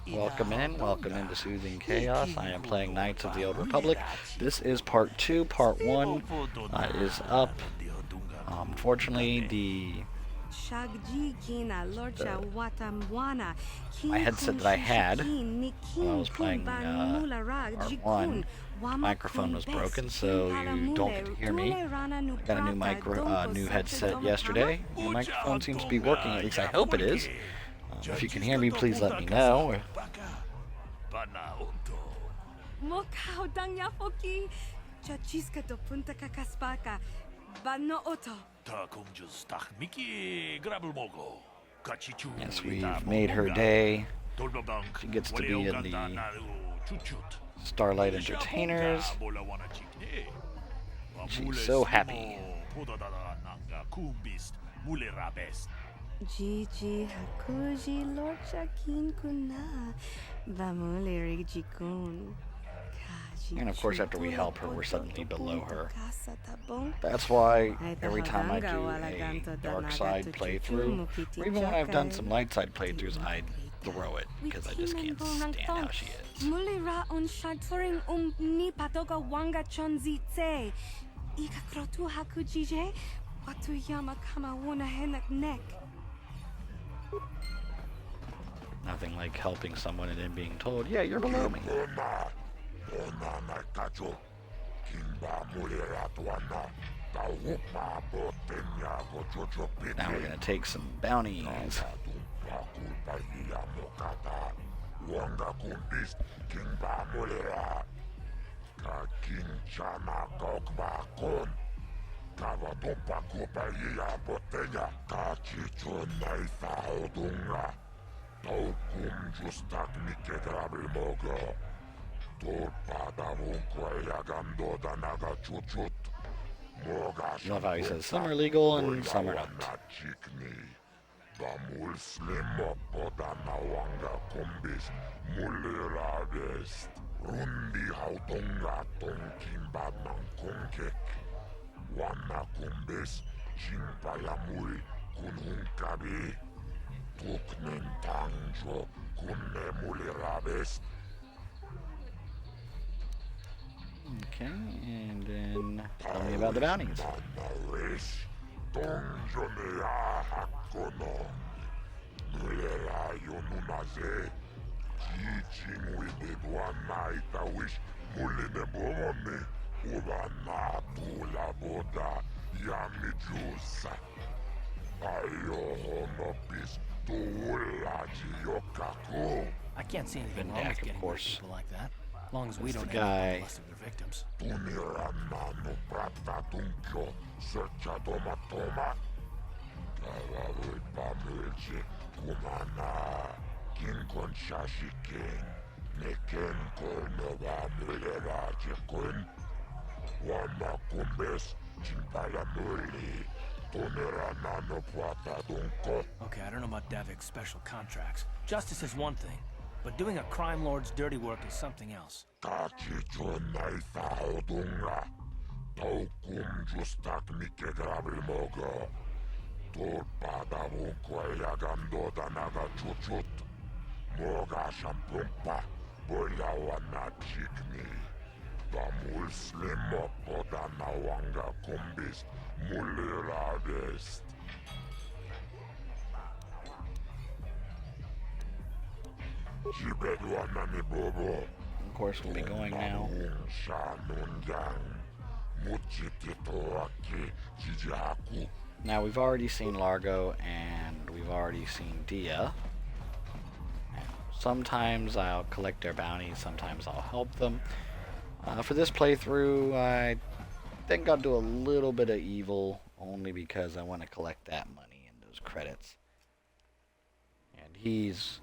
A: Welcome into Soothing Chaos. I am playing Knights of the Old Republic. This is part 2. Part 1 is up. Unfortunately, my headset that I had when I was playing part 1, microphone was broken, so you don't get to hear me. I got a new headset yesterday. The microphone seems to be working, at least I hope it is. If you can hear me, please let me know. Yes, we've made her day. She gets to be in the Starlight Entertainers. She's so happy.
U: Gigi hakuji lorcha kin kuna. Vamule jikun.
A: And of course, after we help her, we're suddenly below her. That's why every time I do a dark side playthrough, or even when I've done some light side playthroughs, I throw it because I just can't stand how she is.
U: Mulira on shaturing ni patoka wanga chonzitse. Ika krotu hakujije. Watu yama kama wona henak neck.
A: Nothing like helping someone and then being told, yeah, you're below me. Now we're gonna take some bounties. Love how he says some are legal and some are not. Okay, and then tell me about the bounties.
B: I can't see anything wrong with getting rid of people like that. As long as we don't end up with the less of their victims. Okay, I don't know about Davik's special contracts. Justice is one thing, but doing a crime lord's dirty work is something else.
A: Of course, we'll be going now. Now, we've already seen Largo and we've already seen Dia. Sometimes I'll collect their bounties, sometimes I'll help them. For this playthrough, I think I'll do a little bit of evil, only because I want to collect that money and those credits. And he's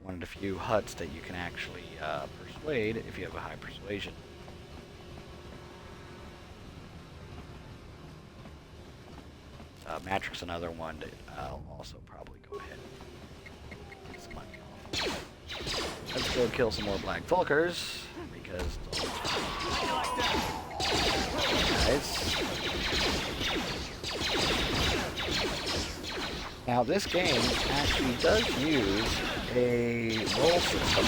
A: one of the few Hutts that you can actually persuade if you have a high persuasion. Matrix, another one that I'll also probably go ahead and get some money off. Let's go kill some more Black Vulkers, because guys. Now this game actually does use a roll system,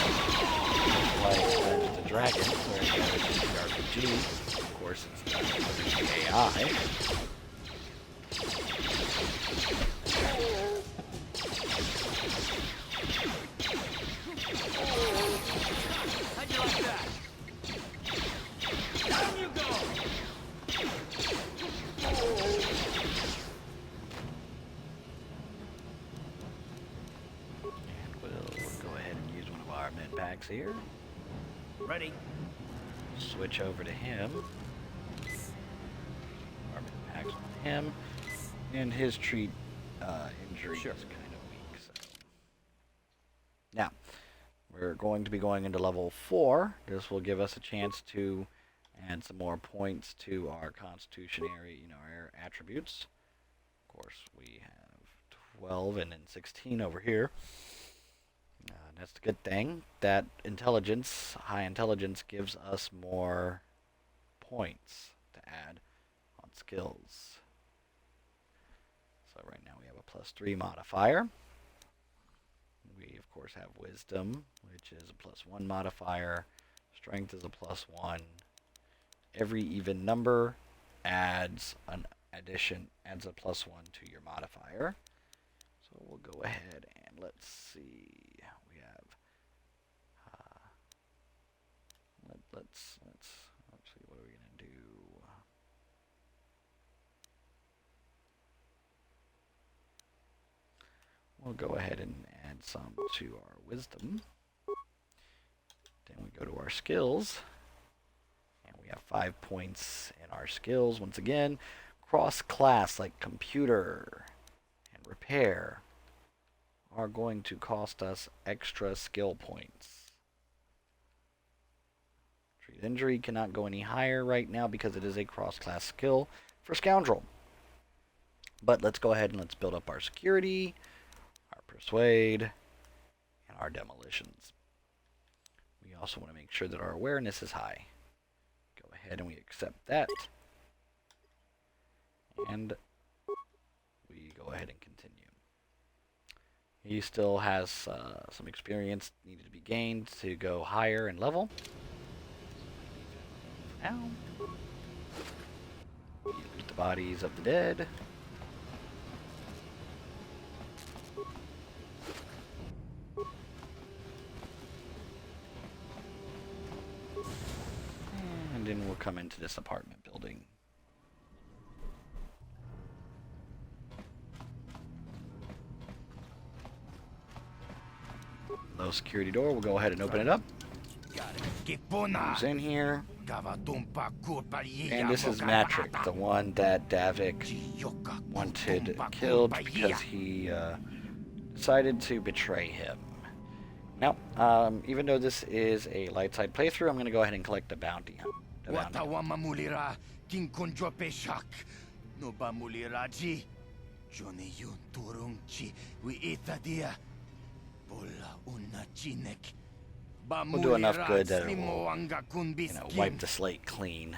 A: like Dungeons & Dragons, where you have a RPG. Of course, it's done with AI.
B: How'd you like that? Down you go!
A: And we'll go ahead and use one of our med packs here.
B: Ready.
A: Switch over to him. Our med packs on him. And his treat injury is kind of weak. So. Now, we're going to be going into level 4. This will give us a chance to add some more points to our constitutionary, our attributes. Of course, we have 12 and then 16 over here. That's the good thing. That intelligence, high intelligence, gives us more points to add on skills. So right now we have a +3 modifier. We, of course, have wisdom, which is a +1 modifier. Strength is a +1. Every even number adds an addition, adds a +1 to your modifier. So we'll go ahead and let's see. We have let's see, what are we gonna do? We'll go ahead and add some to our wisdom. Then we go to our skills, and we have 5 points in our skills. Once again, cross-class like computer and repair are going to cost us extra skill points. Treat injury cannot go any higher right now because it is a cross-class skill for scoundrel. But let's go ahead and let's build up our security, our persuade, and our demolitions. We also want to make sure that our awareness is high. Go ahead and we accept that. And we go ahead and continue. He still has some experience needed to be gained to go higher in level. Now, we loot the bodies of the dead. And then we'll come into this apartment building. Low security door, we'll go ahead and open it up. Who's in here? And this is Matrick, the one that Davik wanted killed because he decided to betray him. Now, even though this is a light side playthrough, I'm going to go ahead and collect the bounty. We'll do enough good that it will, wipe the slate clean.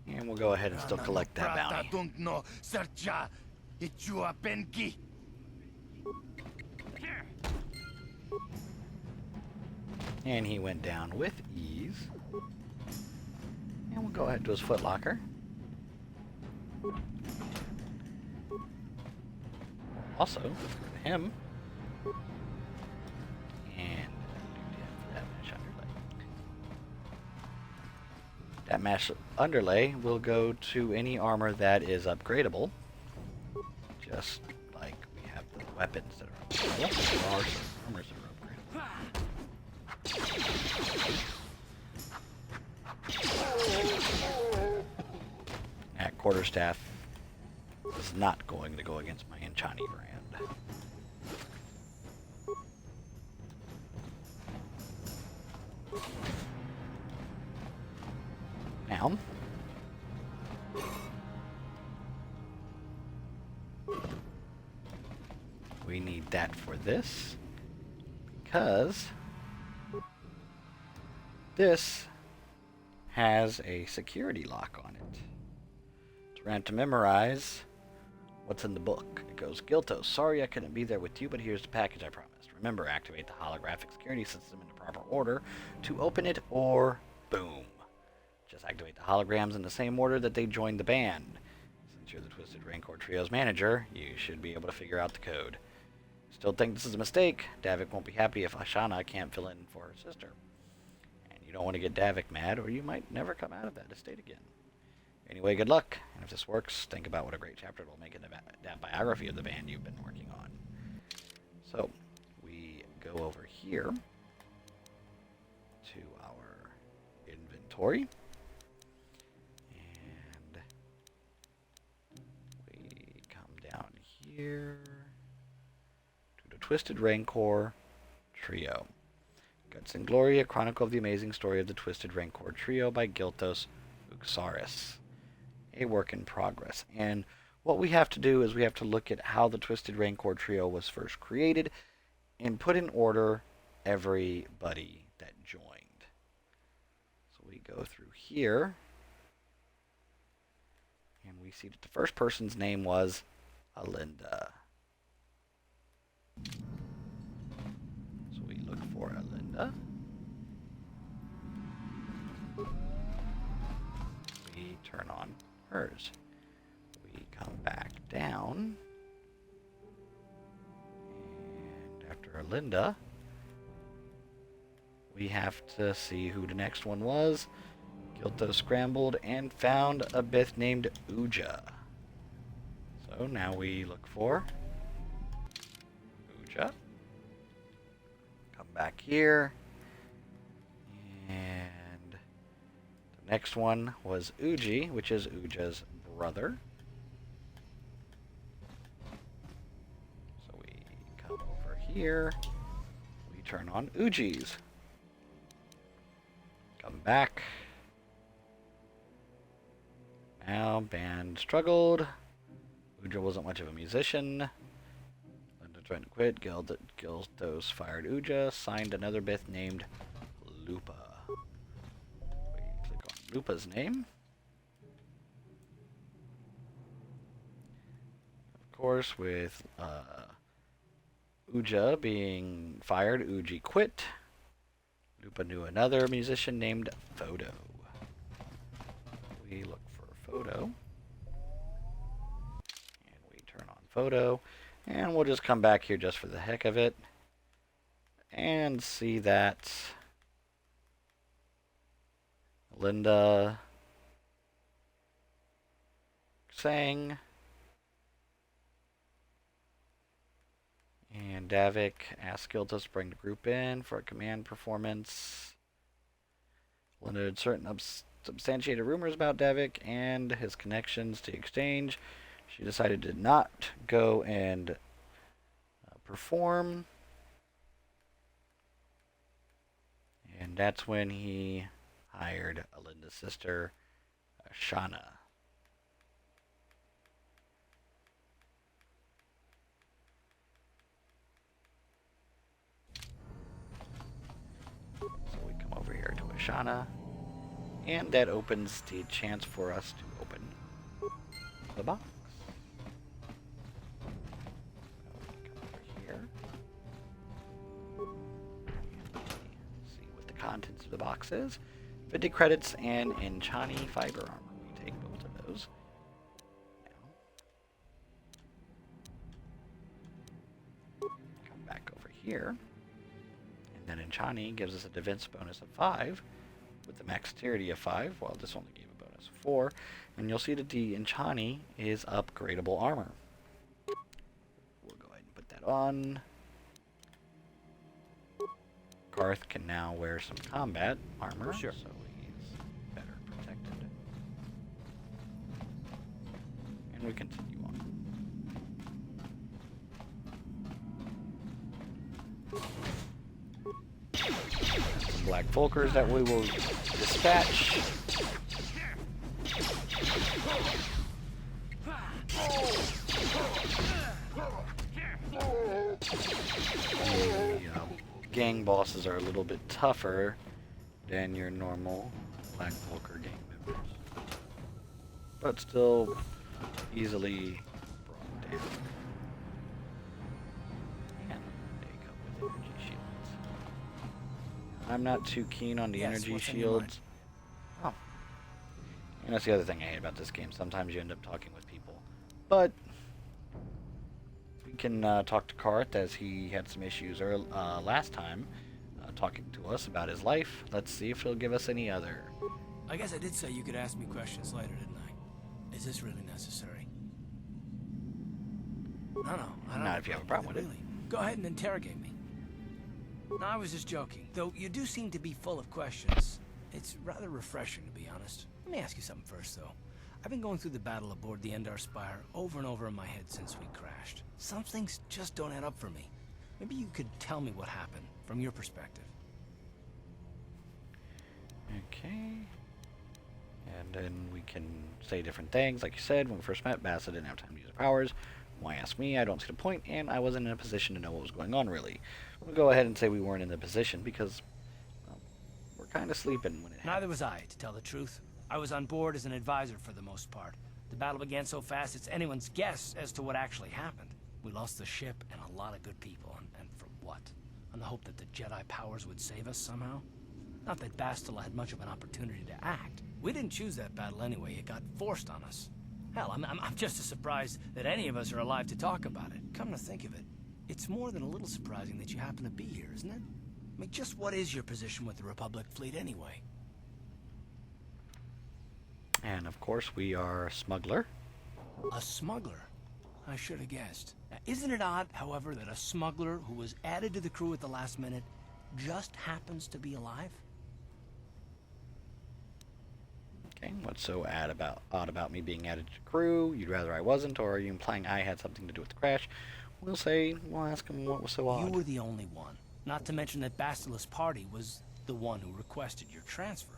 A: And we'll go ahead and still collect that bounty. And he went down with ease. And we'll go ahead to his footlocker. Also, for him. And that mesh underlay will go to any armor that is upgradable. Just like we have the weapons that are upgradable. There are some armors that are That quarterstaff is not going to go against my Enchani brand. Now, we need that for this, because this has a security lock on it. So we're going to have to memorize what's in the book. It goes, Giltos, sorry I couldn't be there with you, but here's the package I promised. Remember, activate the holographic security system in the proper order to open it, or boom. Just activate the holograms in the same order that they joined the band. Since you're the Twisted Rancor Trio's manager, you should be able to figure out the code. Still think this is a mistake? Davik won't be happy if Ashana can't fill in for her sister. And you don't want to get Davik mad, or you might never come out of that estate again. Anyway, good luck. And if this works, think about what a great chapter it will make in that biography of the band you've been working on. So, we go over here to our inventory. And here. To the Twisted Rancor Trio. Guts and Glory, a chronicle of the amazing story of the Twisted Rancor Trio by Giltos Uxaris. A work in progress. And what we have to do is we have to look at how the Twisted Rancor Trio was first created and put in order everybody that joined. So we go through here, and we see that the first person's name was Alinda. So we look for Alinda. We turn on hers. We come back down, and after Alinda, we have to see who the next one was. Gilto scrambled and found a bith named Uja. So now we look for Uja. Come back here. And the next one was Uji, which is Uja's brother. So we come over here. We turn on Uji's. Come back. Now, band struggled. Uja wasn't much of a musician. Linda tried to quit. Gildos fired Uja. Signed another bith named Lupa. We click on Lupa's name. Of course, with Uja being fired, Uji quit. Lupa knew another musician named Photo. We look for Photo. And we turn on Photo. And we'll just come back here just for the heck of it. And see that Linda sang. And Davik asked Giltos to bring the group in for a command performance. Linda had certain substantiated rumors about Davik and his connections to Exchange. She decided to not go and perform. And that's when he hired Alinda's sister, Shauna. Over here to Ashana, and that opens the chance for us to open the box. Come over here. And see what the contents of the box is. 50 credits and Enchani fiber armor. We take both of those. Now, come back over here. Then Enchani gives us a defense bonus of 5 with the max dexterity of 5, while this only gave a bonus of 4. And you'll see that the Enchani is upgradable armor. We'll go ahead and put that on. Garth can now wear some combat armor, so he's better protected. And we continue on. Some black Volkers that we will dispatch. Gang bosses are a little bit tougher than your normal Black Volker gang members, but still easily brought down. And they come with energy shields. I'm not too keen on the energy shields. Oh. And that's the other thing I hate about this game. Sometimes you end up talking with people. But we can talk to Karth, as he had some issues last time talking to us about his life. Let's see if he'll give us any other.
B: I guess I did say you could ask me questions later, didn't I? Is this really necessary? No, I don't.
A: Not if you have a problem with it.
B: Really. Go ahead and interrogate me. No, I was just joking. Though you do seem to be full of questions. It's rather refreshing, to be honest. Let me ask you something first, though. I've been going through the battle aboard the Endar Spire over and over in my head since we crashed. Some things just don't add up for me. Maybe you could tell me what happened, from your perspective.
A: Okay. And then we can say different things. Like you said, when we first met, Bassa didn't have time to use her powers. Why ask me? I don't see the point, and I wasn't in a position to know what was going on, really. We'll go ahead and say we weren't in the position because, well, we're kind of sleeping when it happened.
B: Neither was I, to tell the truth. I was on board as an advisor for the most part. The battle began so fast it's anyone's guess as to what actually happened. We lost the ship and a lot of good people, and for what? On the hope that the Jedi powers would save us somehow? Not that Bastila had much of an opportunity to act. We didn't choose that battle anyway, it got forced on us. Hell, I'm just as surprised that any of us are alive to talk about it. Come to think of it, it's more than a little surprising that you happen to be here, isn't it? I mean, just what is your position with the Republic fleet anyway?
A: And of course, we are a smuggler.
B: A smuggler? I should have guessed. Now, isn't it odd, however, that a smuggler who was added to the crew at the last minute just happens to be alive?
A: Okay, what's so odd about me being added to the crew? You'd rather I wasn't, or are you implying I had something to do with the crash? We'll ask him what was so odd.
B: You were the only one. Not to mention that Bastila's party was the one who requested your transfer.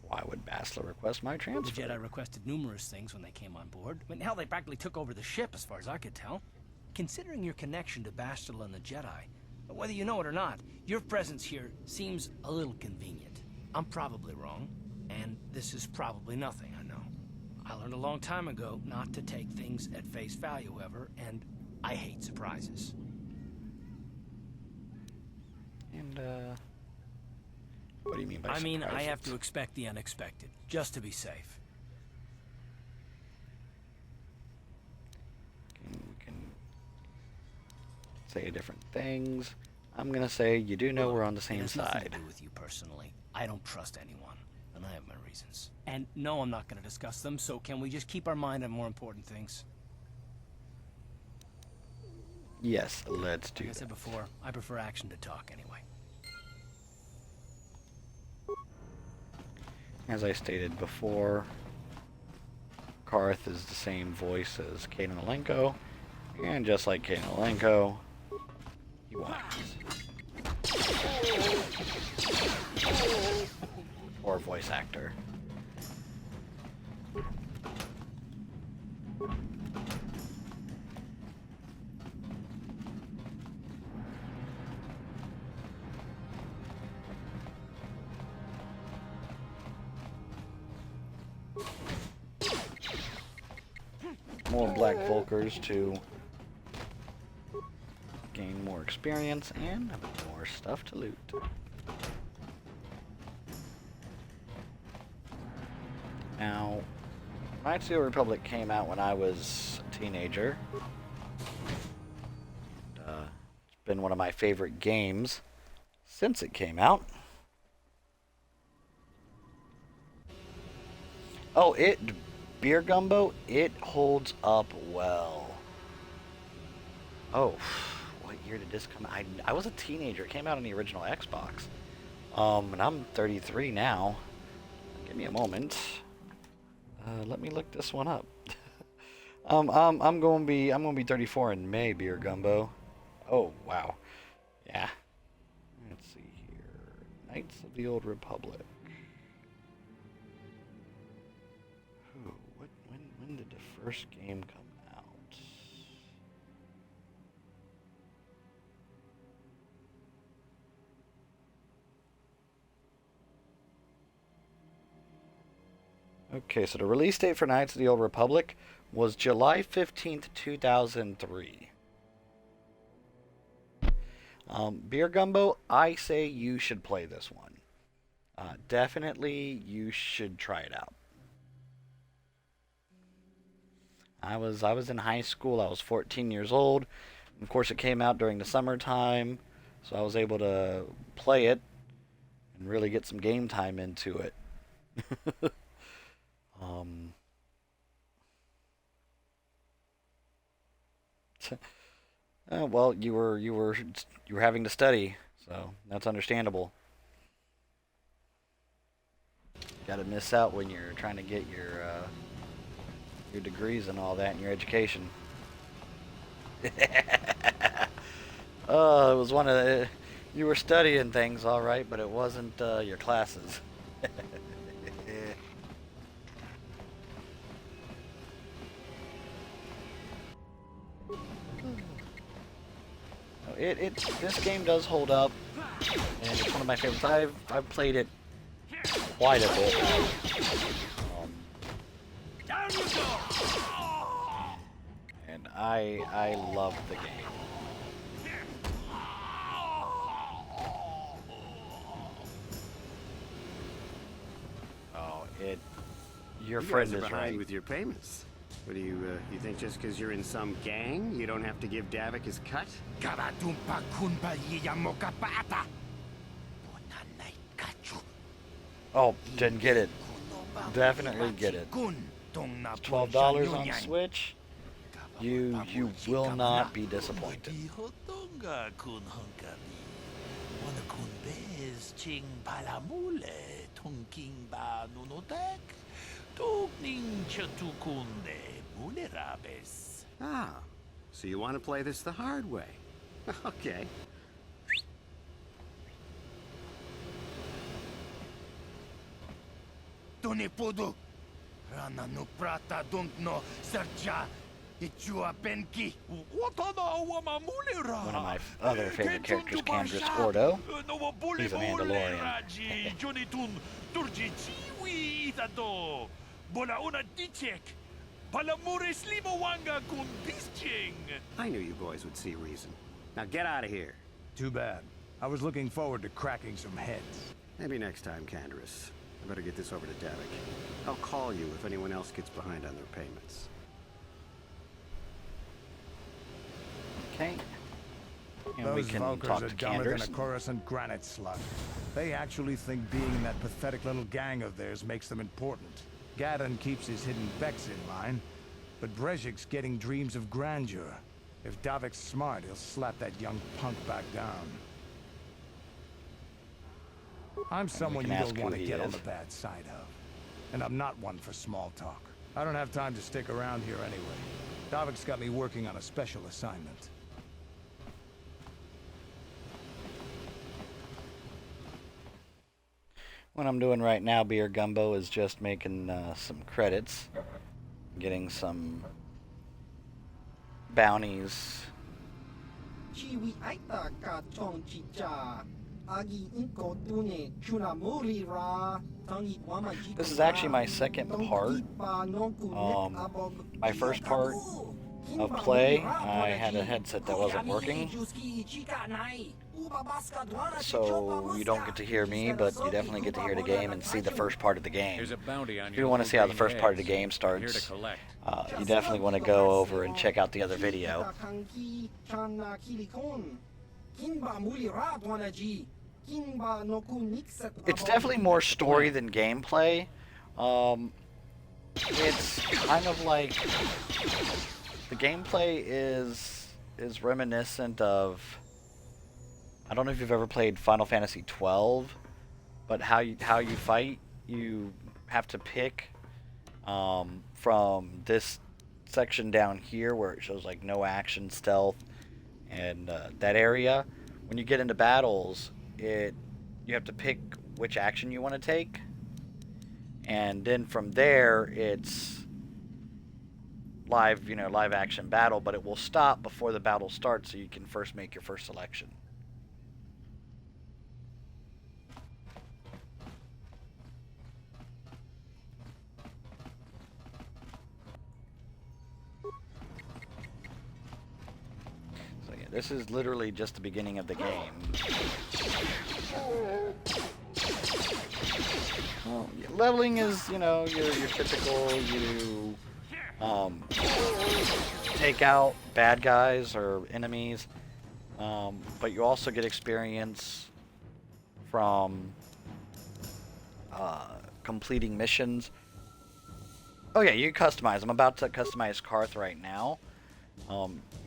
A: Why would Bastila request my transfer?
B: The Jedi requested numerous things when they came on board. I mean, hell, they practically took over the ship as far as I could tell. Considering your connection to Bastila and the Jedi, whether you know it or not, your presence here seems a little convenient. I'm probably wrong, and this is probably nothing, I know. I learned a long time ago not to take things at face value, however, and I hate surprises.
A: And, what do you mean by surprises?
B: I mean, I have to expect the unexpected, just to be safe.
A: We can say different things. I'm gonna say you do know we're on the same side.
B: It has nothing to do with you personally. I don't trust anyone, and I have my reasons. And no, I'm not going to discuss them, so can we just keep our mind on more important things?
A: Yes, let's do that.
B: Like I said before, I prefer action to talk anyway.
A: As I stated before, Karth is the same voice as Kanan Alenko, and just like Kanan Alenko, he whines. Or voice actor. More Black Volkers to gain more experience and more stuff to loot. Now, Knights of the Old Republic came out when I was a teenager. It's been one of my favorite games since it came out. Oh, Beer Gumbo, it holds up well. Oh, what year did this come out? I was a teenager. It came out on the original Xbox. And I'm 33 now. Give me a moment. Let me look this one up. I'm gonna be 34 in May, Beer Gumbo. Oh wow, yeah. Let's see here. Knights of the Old Republic. Ooh, when did the first game come out? Okay, so the release date for Knights of the Old Republic was July 15th, 2003. Beer Gumbo, I say you should play this one. Definitely, you should try it out. I was in high school. I was 14 years old. Of course, it came out during the summertime, so I was able to play it and really get some game time into it. Well, you were having to study, so that's understandable. Gotta miss out when you're trying to get your degrees and all that in your education. Oh, it was one of the, you were studying things all right, but it wasn't your classes. This game does hold up, and it's one of my favorites. I've played it quite a bit. And I love the game. Oh, your friend
I: guys are
A: is
I: behind
A: right.
I: with your payments. What do you think just because you're in some gang, you don't have to give Davik his cut?
A: Oh, didn't get it. Definitely get it. $12 on Switch. You will not be disappointed.
I: Ah, so you want to play this the hard way. Okay.
A: One of my other favorite characters, Canderous Gordo. He's a Mandalorian.
I: I knew you boys would see reason. Now get out of here.
V: Too bad. I was looking forward to cracking some heads.
I: Maybe next time, Canderous. I better get this over to Davik. I'll call you if anyone else gets behind on their payments.
A: Okay. And
V: Those
A: we can
V: Vulkars
A: talk
V: are
A: to
V: dumber than
A: Canderous.
V: a Coruscant granite slug. They actually think being in that pathetic little gang of theirs makes them important. Gadon keeps his hidden Vex in line, but Brezhik's getting dreams of grandeur. If Davik's smart, he'll slap that young punk back down. I'm someone you don't want to get on the bad side of. And I'm not one for small talk. I don't have time to stick around here anyway. Davik's got me working on a special assignment.
A: What I'm doing right now, Beer Gumbo, is just making some credits. Getting some bounties. This is actually my second part. My first part of play, I had a headset that wasn't working. So you don't get to hear me, but you definitely get to hear the game and see the first part of the game.
Q: There's a bounty on
A: If you want to see how the first part of the game starts, you definitely want to go over and check out the other video. It's definitely more story than gameplay. It's kind of like the gameplay is reminiscent of, I don't know if you've ever played Final Fantasy 12, but how you fight, you have to pick from this section down here where it shows like no action, stealth, and that area. When you get into battles, you have to pick which action you want to take, and then from there it's live action battle, but it will stop before the battle starts, so you can first make your first selection. So yeah, this is literally just the beginning of the game. Well, yeah, leveling is, your typical, you take out bad guys or enemies, but you also get experience from completing missions. Oh yeah, you customize. I'm about to customize Karth right now.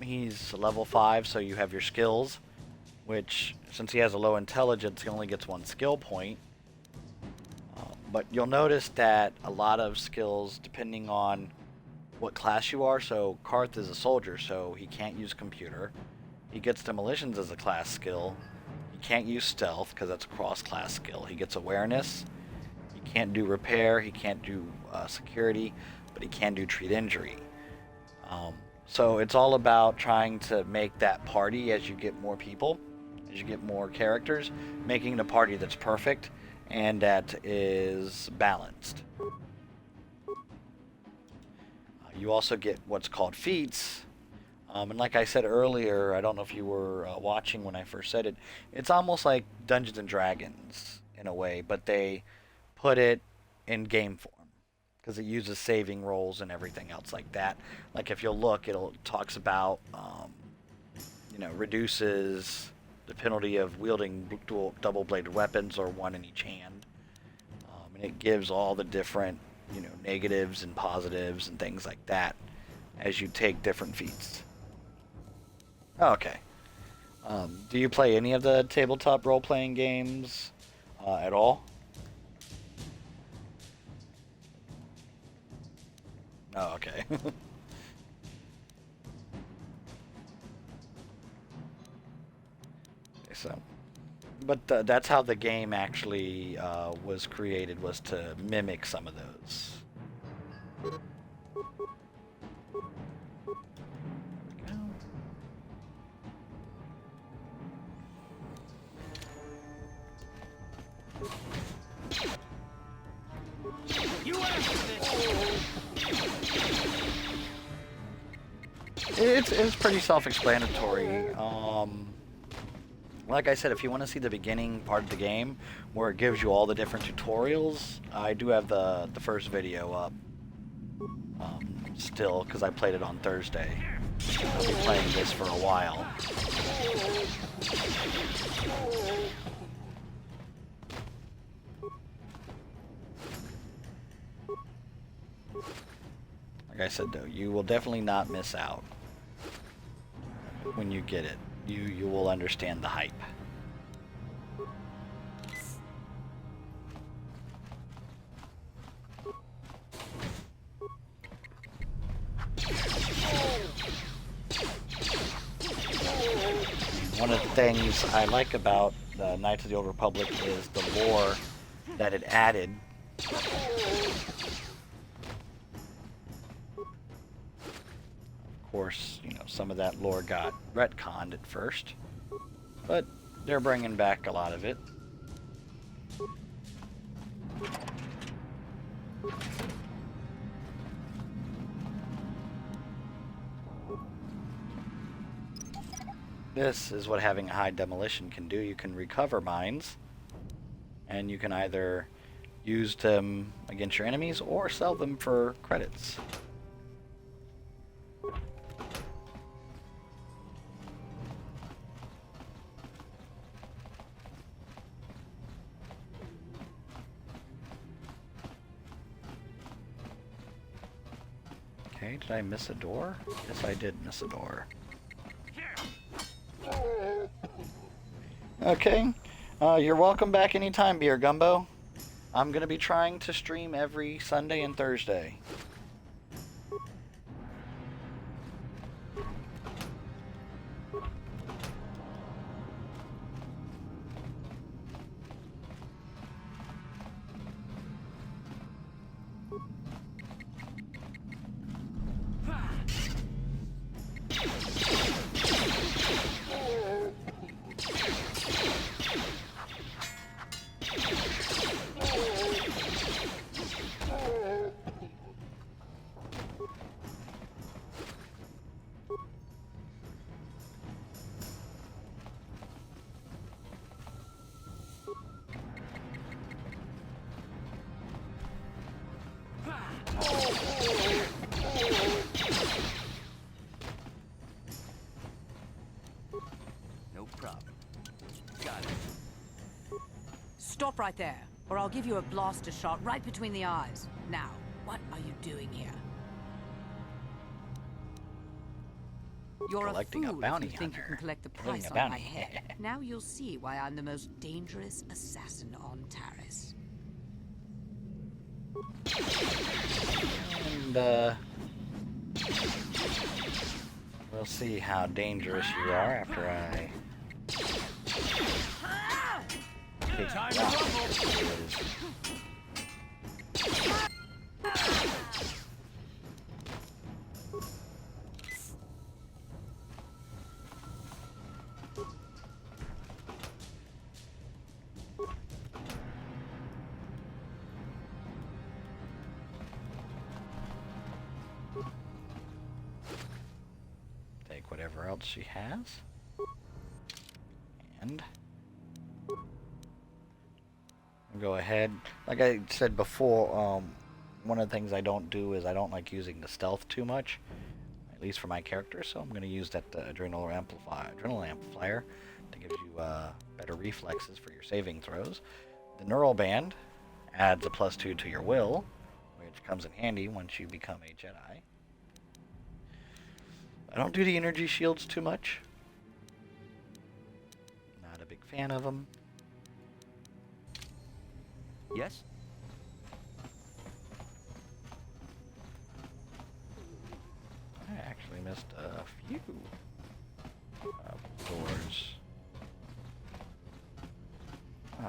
A: He's level 5, so you have your skills, which, since he has a low intelligence, he only gets 1 skill point. But you'll notice that a lot of skills, depending on what class you are, so Karth is a soldier, so he can't use computer. He gets demolitions as a class skill. He can't use stealth because that's a cross-class skill. He gets awareness. He can't do repair. He can't do security, but he can do treat injury. So it's all about trying to make that party as you get more people, as you get more characters, making it a party that's perfect and that is balanced. You also get what's called feats. And like I said earlier, I don't know if you were watching when I first said it, it's almost like Dungeons and Dragons in a way, but they put it in game form because it uses saving rolls and everything else like that. Like if you'll look, it talks about, reduces the penalty of wielding double-bladed weapons or one in each hand. And it gives all the different, negatives and positives and things like that as you take different feats. Okay. Do you play any of the tabletop role-playing games at all? Oh, okay. So, but that's how the game actually was created, was to mimic some of those. It's pretty self-explanatory. Like I said, if you want to see the beginning part of the game, where it gives you all the different tutorials, I do have the first video up still, because I played it on Thursday. I'll be playing this for a while. Like I said, though, you will definitely not miss out when you get it. You will understand the hype. One of the things I like about the Knights of the Old Republic is the lore that it added. Of course, some of that lore got retconned at first, but they're bringing back a lot of it. This is what having a high demolition can do. You can recover mines, and you can either use them against your enemies or sell them for credits. Okay, did I miss a door? Yes, I did miss a door. Okay, you're welcome back anytime, Beer Gumbo. I'm going to be trying to stream every Sunday and Thursday.
P: Stop right there, or I'll give you a blaster shot right between the eyes. Now, what are you doing here? You're
A: collecting
P: a fool
A: a bounty
P: if you think
A: hunter.
P: you can collect the
A: Killing
P: price
A: a
P: on my
A: bounty.
P: head. Now you'll see why I'm the most dangerous assassin on Taris.
A: And, we'll see how dangerous you are after I...
B: Time to rumble.
A: Take whatever else she has. And go ahead. Like I said before, one of the things I don't do is I don't like using the stealth too much, at least for my character. So I'm going to use that adrenal amplifier to give you better reflexes for your saving throws. The neural band adds a +2 to your will, which comes in handy once you become a Jedi. I don't do the energy shields too much. Not a big fan of them.
F: Yes?
A: I actually missed a few doors.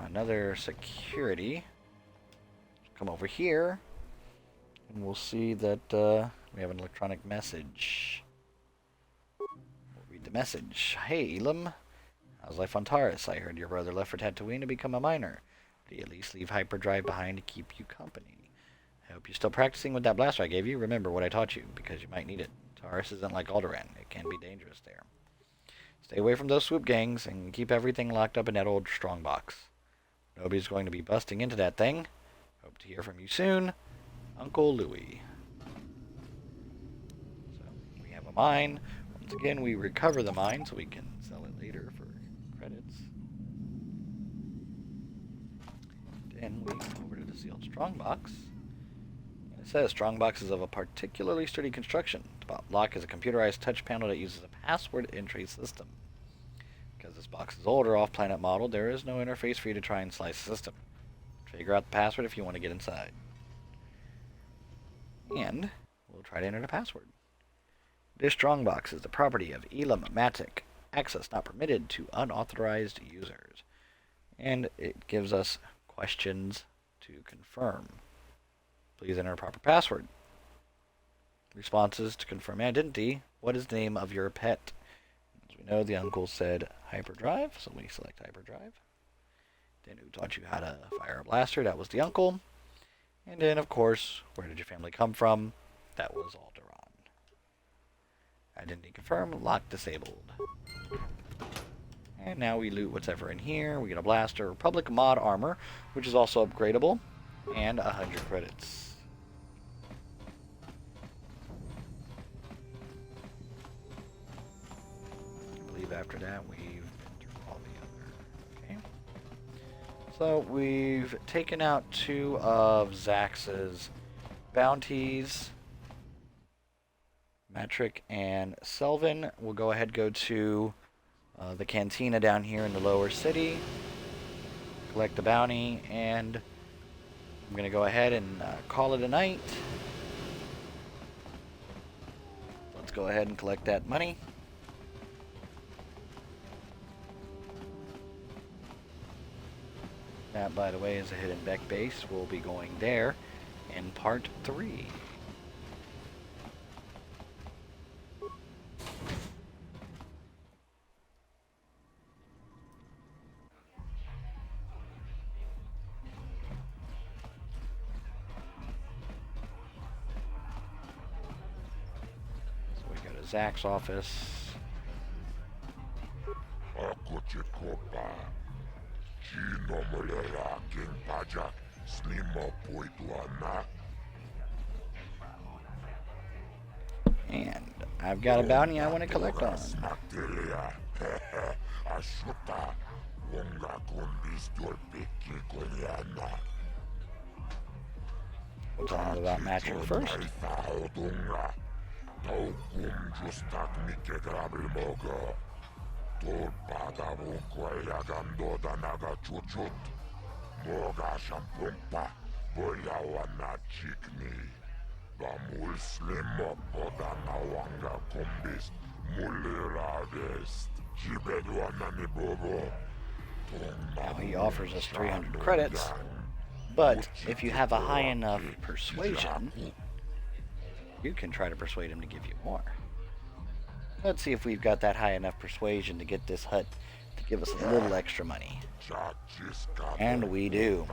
A: Another security. Come over here, and we'll see that we have an electronic message. We'll read the message. Hey, Elam. How's life on Taris? I heard your brother left for Tatooine to become a miner. Did he at least leave hyperdrive behind to keep you company? I hope you're still practicing with that blaster I gave you. Remember what I taught you, because you might need it. Taris isn't like Alderaan. It can be dangerous there. Stay away from those swoop gangs, and keep everything locked up in that old strongbox. Nobody's going to be busting into that thing. Hope to hear from you soon. Uncle Louie. So, we have a mine. Once again, we recover the mine so we can sell it later for credits. Then we go over to the sealed strongbox. And it says strongbox is of a particularly sturdy construction. The lock is a computerized touch panel that uses a password entry system. Because this box is older, off-planet model, there is no interface for you to try and slice the system. Figure out the password if you want to get inside. And we'll try to enter the password. This strongbox is the property of Elam Matic. Access not permitted to unauthorized users. And it gives us questions to confirm. Please enter a proper password. Responses to confirm identity. What is the name of your pet? As we know, the uncle said hyperdrive, so we select hyperdrive. Then who taught you how to fire a blaster? That was the uncle. And then, of course, where did your family come from? That was Alderaan. Identity confirmed, lock disabled. And now we loot what's ever in here. We get a blaster, Republic mod armor, which is also upgradable, and 100 credits. I believe after that we've been through all the other. Okay. So we've taken out 2 of Zax's bounties. Matrick and Selvin. We'll go ahead and go to the cantina down here in the lower city. Collect the bounty, and I'm going to go ahead and call it a night. Let's go ahead and collect that money. That, by the way, is a hidden Beck base. We'll be going there in part 3. So we go to Zax's office. And I've got a bounty I want to collect on. We'll tell him about Matrick first. Now he offers us 300 credits, but if you have a high enough persuasion, you can try to persuade him to give you more. Let's see if we've got that high enough persuasion to get this hut to give us a little extra money. And we do.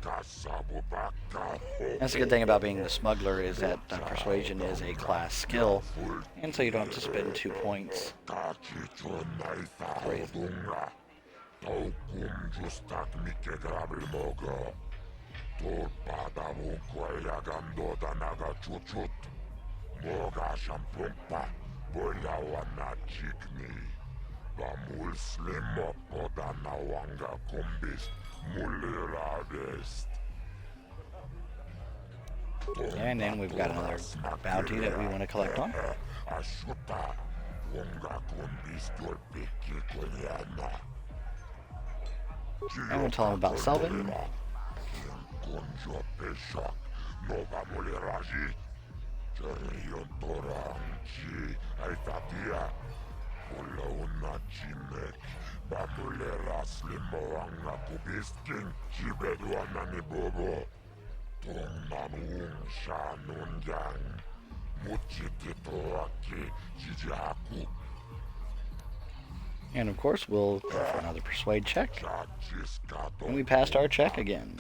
A: That's the good thing about being the smuggler, is that persuasion is a class skill, and so you don't have to spend 2 points. Great. And then we've got another bounty that we want to collect on. And we'll tell him about Selvin. And of course, we'll go for another persuade check. And we passed our check again.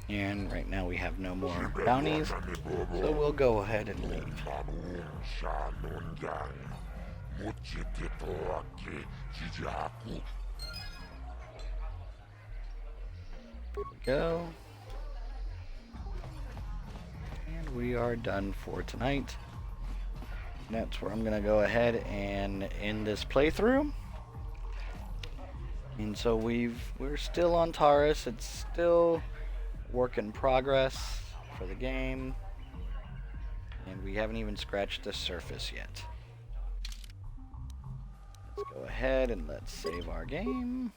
A: And right now we have no more bounties, so we'll go ahead and leave. There we go. And we are done for tonight. That's where I'm going to go ahead and end this playthrough. And so we're still on Taris. It's still work in progress for the game. And we haven't even scratched the surface yet. Let's go ahead and let's save our game.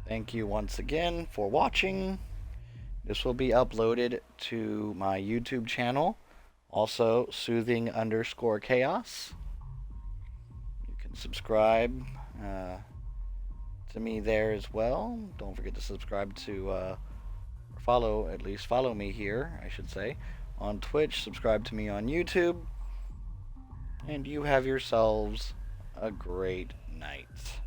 A: Thank you once again for watching. This will be uploaded to my YouTube channel, also soothing_chaos. You can subscribe to me there as well. Don't forget to subscribe to, or follow me here, I should say, on Twitch. Subscribe to me on YouTube. And you have yourselves a great night.